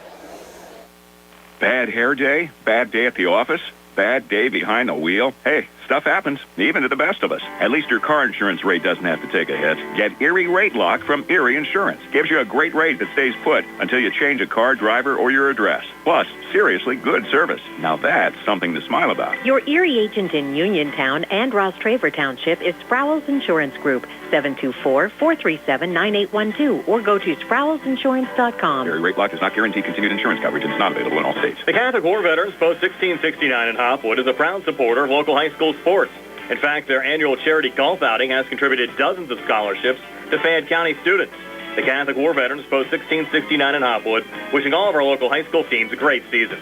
Bad hair day? Bad day at the office? Bad day behind the wheel? Hey, stuff happens, even to the best of us. At least your car insurance rate doesn't have to take a hit. Get Erie Rate Lock from Erie Insurance. Gives you a great rate that stays put until you change a car, driver, or your address. Plus, seriously good service. Now that's something to smile about. Your Erie agent in Uniontown and Ross Traver Township is Sproul's Insurance Group, 724-437-9812, or go to SproulsInsurance.com. Erie Rate Lock does not guarantee continued insurance coverage and is not available in all states. The Catholic War Veterans Post 1669 in Hopwood is a proud supporter of local high school sports. In fact, their annual charity golf outing has contributed dozens of scholarships to Fayette County students. The Catholic War Veterans Post 1669 in Hopwood, wishing all of our local high school teams a great season.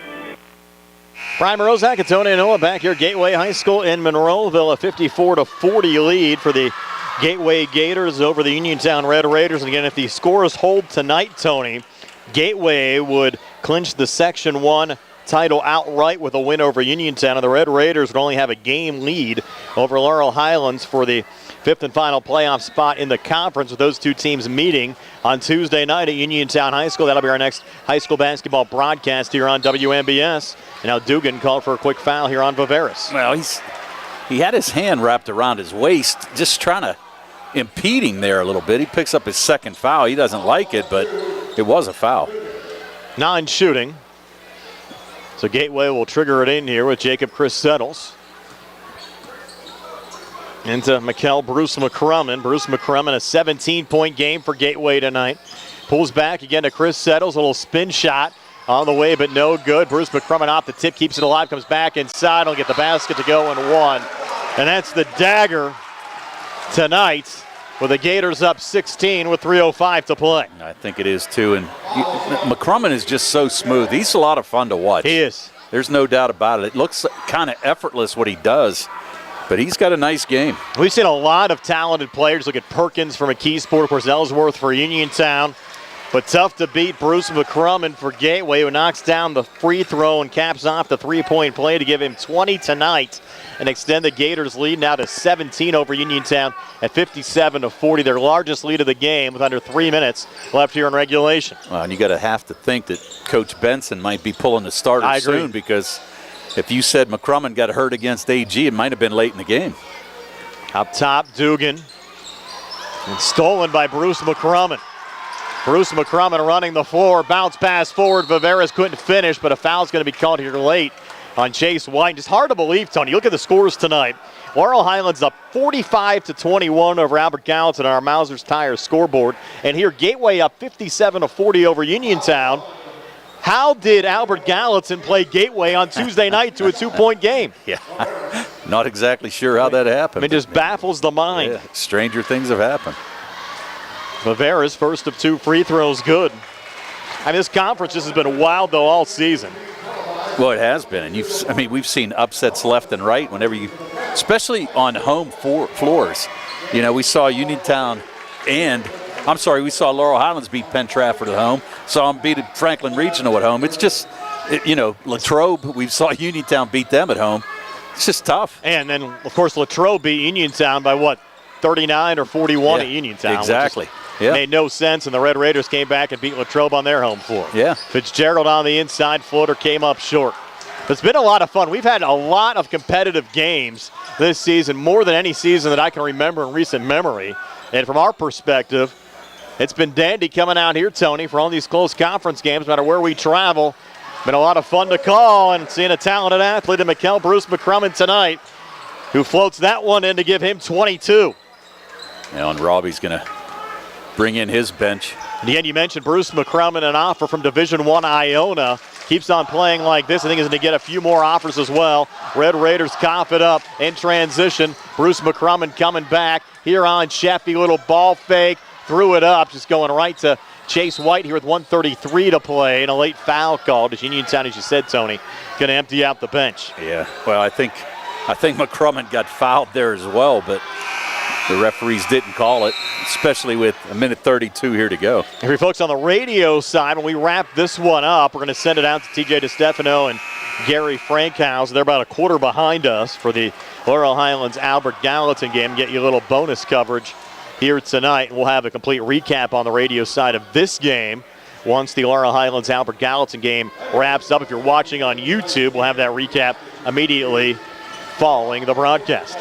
Brian Moroz, Tony and Noah back here at Gateway High School in Monroeville, a 54-40 lead for the Gateway Gators over the Uniontown Red Raiders. And again, if the scores hold tonight, Tony, Gateway would clinch the Section 1 title outright with a win over Uniontown, and the Red Raiders would only have a game lead over Laurel Highlands for the fifth and final playoff spot in the conference, with those two teams meeting on Tuesday night at Uniontown High School. That'll be our next high school basketball broadcast here on WMBS. And now Dugan called for a quick foul here on Viveris. Well, he had his hand wrapped around his waist, just trying to impeding there a little bit. He picks up his second foul. He doesn't like it, but it was a foul. Non-shooting. So Gateway will trigger it in here with Jacob Chris Settles. Into Mikkel Bruce McCrummon. Bruce McCrummon, a 17-point game for Gateway tonight. Pulls back again to Chris Settles. A little spin shot on the way, but no good. Bruce McCrummon off the tip, keeps it alive, comes back inside. He'll get the basket to go and one. And that's the dagger tonight, with the Gators up 16 with 3:05 to play. I think it is too. And McCrummon is just so smooth. He's a lot of fun to watch. He is. There's no doubt about it. It looks kind of effortless what he does, but he's got a nice game. We've seen a lot of talented players. Look at Perkins from McKeesport, of course, Ellsworth for Uniontown. But tough to beat Bruce McCrummon for Gateway, who knocks down the free throw and caps off the three-point play to give him 20 tonight and extend the Gators' lead now to 17 over Uniontown at 57-40, their largest lead of the game with under 3 minutes left here in regulation. Well, and you got to have to think that Coach Benson might be pulling the starter soon, because if you said McCrummon got hurt against AG, it might have been late in the game. Up top, Dugan. And stolen by Bruce McCrummon. Bruce McCrummon running the floor, bounce pass forward. Viveris couldn't finish, but a foul's going to be called here late on Chase White. It's hard to believe, Tony. Look at the scores tonight. Laurel Highlands up 45-21 over Albert Gallatin on our Mauser's Tires scoreboard. And here Gateway up 57-40 over Uniontown. How did Albert Gallatin play Gateway on Tuesday night to a 2-point game? Yeah, not exactly sure how that happened. I mean, it just baffles the mind. Yeah, stranger things have happened. Viveris, first of 2 free throws, good. I mean, this conference just has been wild, though, all season. Well, it has been, and we've seen upsets left and right whenever you, especially on home floors. You know, we saw Uniontown we saw Laurel Highlands beat Penn Trafford at home. Saw them beat Franklin Regional at home. It's just, Latrobe, we saw Uniontown beat them at home. It's just tough. And then, of course, Latrobe beat Uniontown by what, 39 or 41 at Uniontown. Exactly. Yeah. Made no sense, and the Red Raiders came back and beat Latrobe on their home floor. Yeah. Fitzgerald on the inside floater came up short. It's been a lot of fun. We've had a lot of competitive games this season, more than any season that I can remember in recent memory. And from our perspective, it's been dandy coming out here, Tony, for all these close conference games, no matter where we travel. Been a lot of fun to call, and seeing a talented athlete in Mikkel Bruce McCrummon tonight, who floats that one in to give him 22. And Robbie's going to bring in his bench. And again, you mentioned Bruce McCrummon, an offer from Division I Iona. Keeps on playing like this. I think he's going to get a few more offers as well. Red Raiders cough it up in transition. Bruce McCrummon coming back here on Sheffy. Little ball fake. Threw it up, just going right to Chase White here with 1:33 to play, and a late foul called as Uniontown, as you said, Tony, going to empty out the bench. Yeah, well, I think McCrummon got fouled there as well, but the referees didn't call it, especially with 1:32 here to go. And for you folks on the radio side, when we wrap this one up, we're going to send it out to TJ DeStefano and Gary Frankhouse. They're about a quarter behind us for the Laurel Highlands Albert Gallatin game. Get you a little bonus coverage here tonight. We'll have a complete recap on the radio side of this game once the Laurel Highlands Albert Gallatin game wraps up. If you're watching on YouTube, we'll have that recap immediately following the broadcast.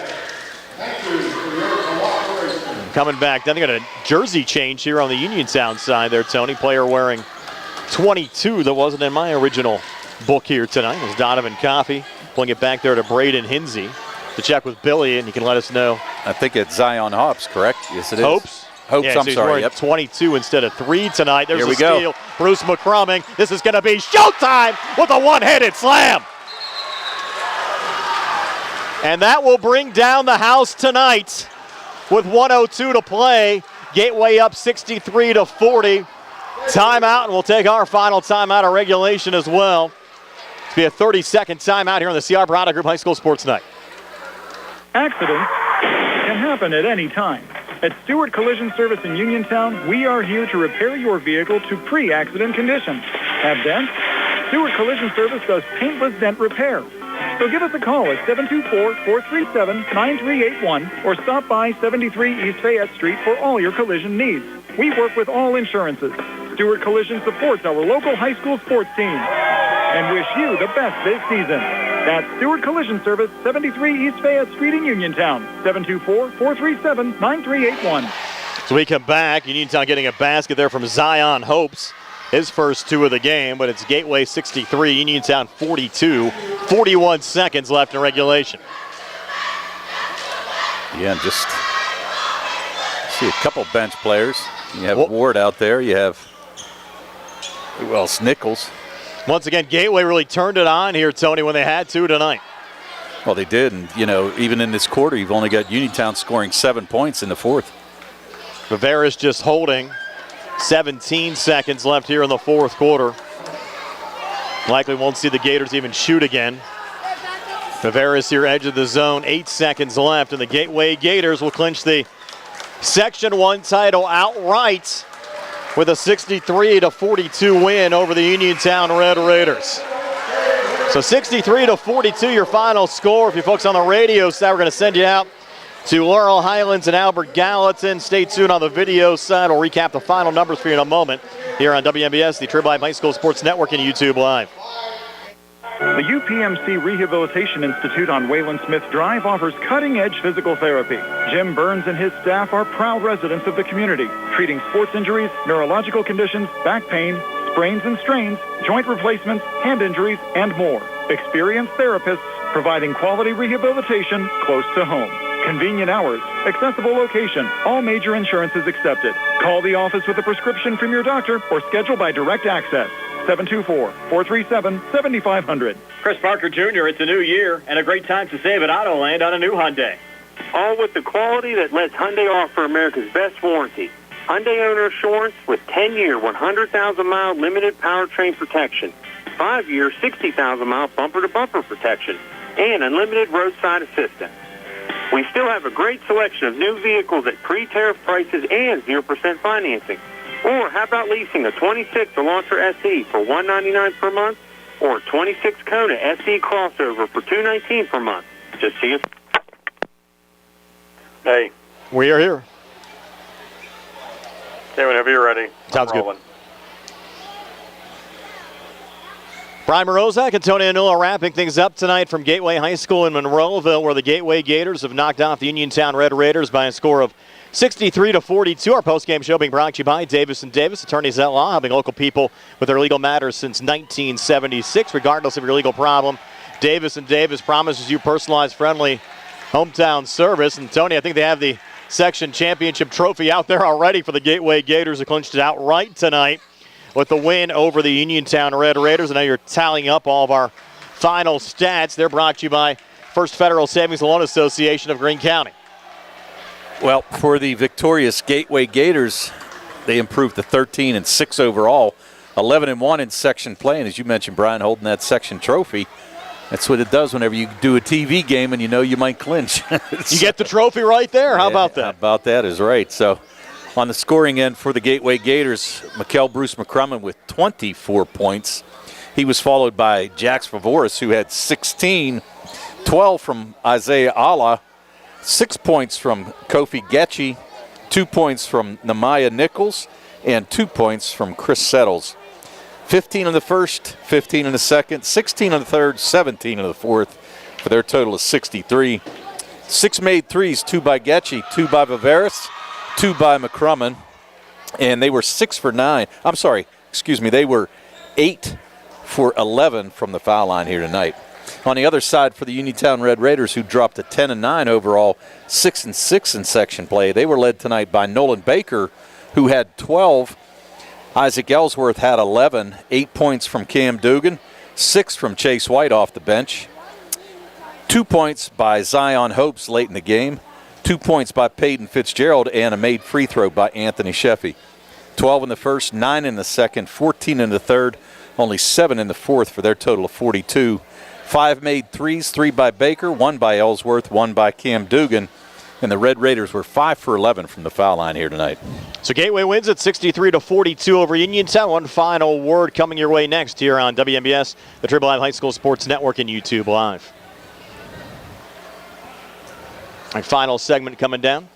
Coming back, then they got a jersey change here on the Uniontown side there, Tony. Player wearing 22 that wasn't in my original book here tonight. It was Donovan Coffey pulling it back there to Braden Hinsey to check with Billy, and you can let us know. I think it's Zion Hopes, correct? Yes, it is. Hopes, yeah, I'm sorry. Yep. 22 instead of 3 tonight. There's here we a steal. Go. Bruce McCrumming. This is going to be showtime with a one-handed slam. And that will bring down the house tonight with 1:02 to play. Gateway up 63-40. Timeout, and we'll take our final timeout of regulation as well. It's be a 30-second timeout here on the CR Barada Group High School Sports Night. Accidents can happen at any time. At Stewart Collision Service in Uniontown, we are here to repair your vehicle to pre-accident condition. Have dents? Stewart Collision Service does paintless dent repair. So give us a call at 724-437-9381 or stop by 73 East Fayette Street for all your collision needs. We work with all insurances. Stewart Collision supports our local high school sports team and wish you the best this season. That's Stewart Collision Service, 73 East Fayette Street in Uniontown, 724-437-9381. So we come back, Uniontown getting a basket there from Zion Hopes. His first 2 of the game, but it's Gateway 63, Uniontown 42. 41 seconds left in regulation. Yeah, just see a couple bench players. You have Ward out there. You have, who else? Nichols. Once again, Gateway really turned it on here, Tony, when they had to tonight. Well, they did, and, even in this quarter, you've only got Uniontown scoring 7 points in the fourth. Viveris just holding. 17 seconds left here in the fourth quarter. Likely won't see the Gators even shoot again. Viveris here, edge of the zone, 8 seconds left, and the Gateway Gators will clinch the Section 1 title outright with a 63-42 win over the Uniontown Red Raiders. So 63-42 your final score. If you folks on the radio side, we're going to send you out to Laurel Highlands and Albert Gallatin. Stay tuned on the video side. We'll recap the final numbers for you in a moment here on WMBS, the Trib Live High School Sports Network, and YouTube Live. The UPMC Rehabilitation Institute on Wayland Smith Drive offers cutting-edge physical therapy. Jim Burns and his staff are proud residents of the community, treating sports injuries, neurological conditions, back pain, sprains and strains, joint replacements, hand injuries, and more. Experienced therapists providing quality rehabilitation close to home. Convenient hours, accessible location, all major insurances accepted. Call the office with a prescription from your doctor or schedule by direct access. 724-437-7500. Chris Parker Jr., it's a new year and a great time to save at Autoland on a new Hyundai. All with the quality that lets Hyundai offer America's best warranty. Hyundai owner assurance with 10-year, 100,000-mile limited powertrain protection, 5-year, 60,000-mile bumper-to-bumper protection, and unlimited roadside assistance. We still have a great selection of new vehicles at pre-tariff prices and 0% financing. Or how about leasing a 26 Elantra SE for $199 per month or a 26 Kona SE crossover for $219 per month? Just see us. Hey. We are here. Okay, whenever you're ready. Sounds good. Brian Morozak and Tony Anula wrapping things up tonight from Gateway High School in Monroeville, where the Gateway Gators have knocked off the Uniontown Red Raiders by a score of 63-42. Our postgame show being brought to you by Davis & Davis, attorneys at law, helping local people with their legal matters since 1976. Regardless of your legal problem, Davis & Davis promises you personalized, friendly hometown service. And Tony, I think they have the section championship trophy out there already for the Gateway Gators, who clinched it outright tonight with the win over the Uniontown Red Raiders. And now you're tallying up all of our final stats. They're brought to you by First Federal Savings and Loan Association of Greene County. Well, for the victorious Gateway Gators, they improved to 13-6 overall, 11-1 in section play. And as you mentioned, Brian, holding that section trophy. That's what it does whenever you do a TV game and you know you might clinch. You get the trophy right there. How about that? How about that is right. So on the scoring end for the Gateway Gators, Mikkel Bruce McCrummon with 24 points. He was followed by Jax Favoris, who had 16, 12 from Isaiah Ala, 6 points from Kofi Getchie, 2 points from Namaya Nichols, and 2 points from Chris Settles. 15 in the first, 15 in the second, 16 in the third, 17 in the fourth, for their total of 63. 6 made threes, 2 by Getchie, 2 by Viveris, 2 by McCrummon, and they were 6 for 9. I'm sorry, excuse me, they were 8 for 11 from the foul line here tonight. On the other side for the Uniontown Red Raiders, who dropped to 10-9 overall, 6-6 in section play, they were led tonight by Nolan Baker, who had 12. Isaac Ellsworth had 11, 8 points from Cam Dugan, 6 from Chase White off the bench, 2 points by Zion Hopes late in the game, 2 points by Peyton Fitzgerald, and a made free throw by Anthony Sheffy. 12 in the first, 9 in the second, 14 in the third, only 7 in the fourth for their total of 42. 5 made threes, 3 by Baker, 1 by Ellsworth, 1 by Cam Dugan. And the Red Raiders were 5 for 11 from the foul line here tonight. So Gateway wins at 63-42 over Uniontown. One final word coming your way next here on WMBS, the Triple I High School Sports Network, and YouTube Live. Our final segment coming down.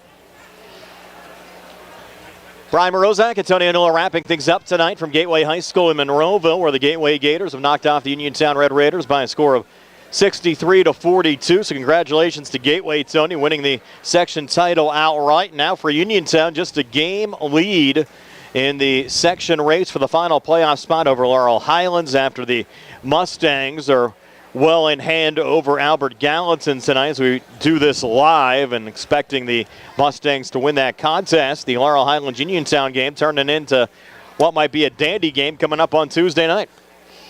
Brian Morozak and Tony Anula wrapping things up tonight from Gateway High School in Monroeville, where the Gateway Gators have knocked off the Uniontown Red Raiders by a score of 63-42. So congratulations to Gateway, Tony, winning the section title outright. Now for Uniontown, just a game lead in the section race for the final playoff spot over Laurel Highlands after the Mustangs are well in hand over Albert Gallatin tonight as we do this live and expecting the Mustangs to win that contest. The Laurel Highlands Uniontown game turning into what might be a dandy game coming up on Tuesday night.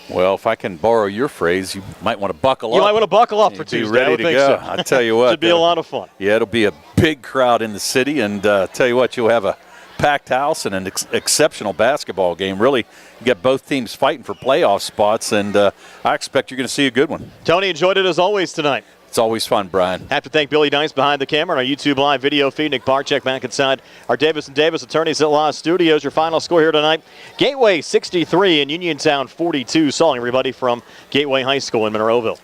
Well, if I can borrow your phrase, you might want to buckle up. You might want to buckle up for Tuesday. Be ready to go. So. I tell you what. Should be a lot of fun. Yeah, it'll be a big crowd in the city, and tell you what, you'll have a packed house and an exceptional basketball game. Really, you get both teams fighting for playoff spots, and I expect you're going to see a good one. Tony, enjoyed it as always tonight. It's always fun, Brian. Have to thank Billy Dice behind the camera on our YouTube Live video feed. Nick Barczyk back inside our Davis & Davis Attorneys at Law Studios. Your final score here tonight, Gateway 63 and Uniontown 42. Saw everybody from Gateway High School in Monroeville.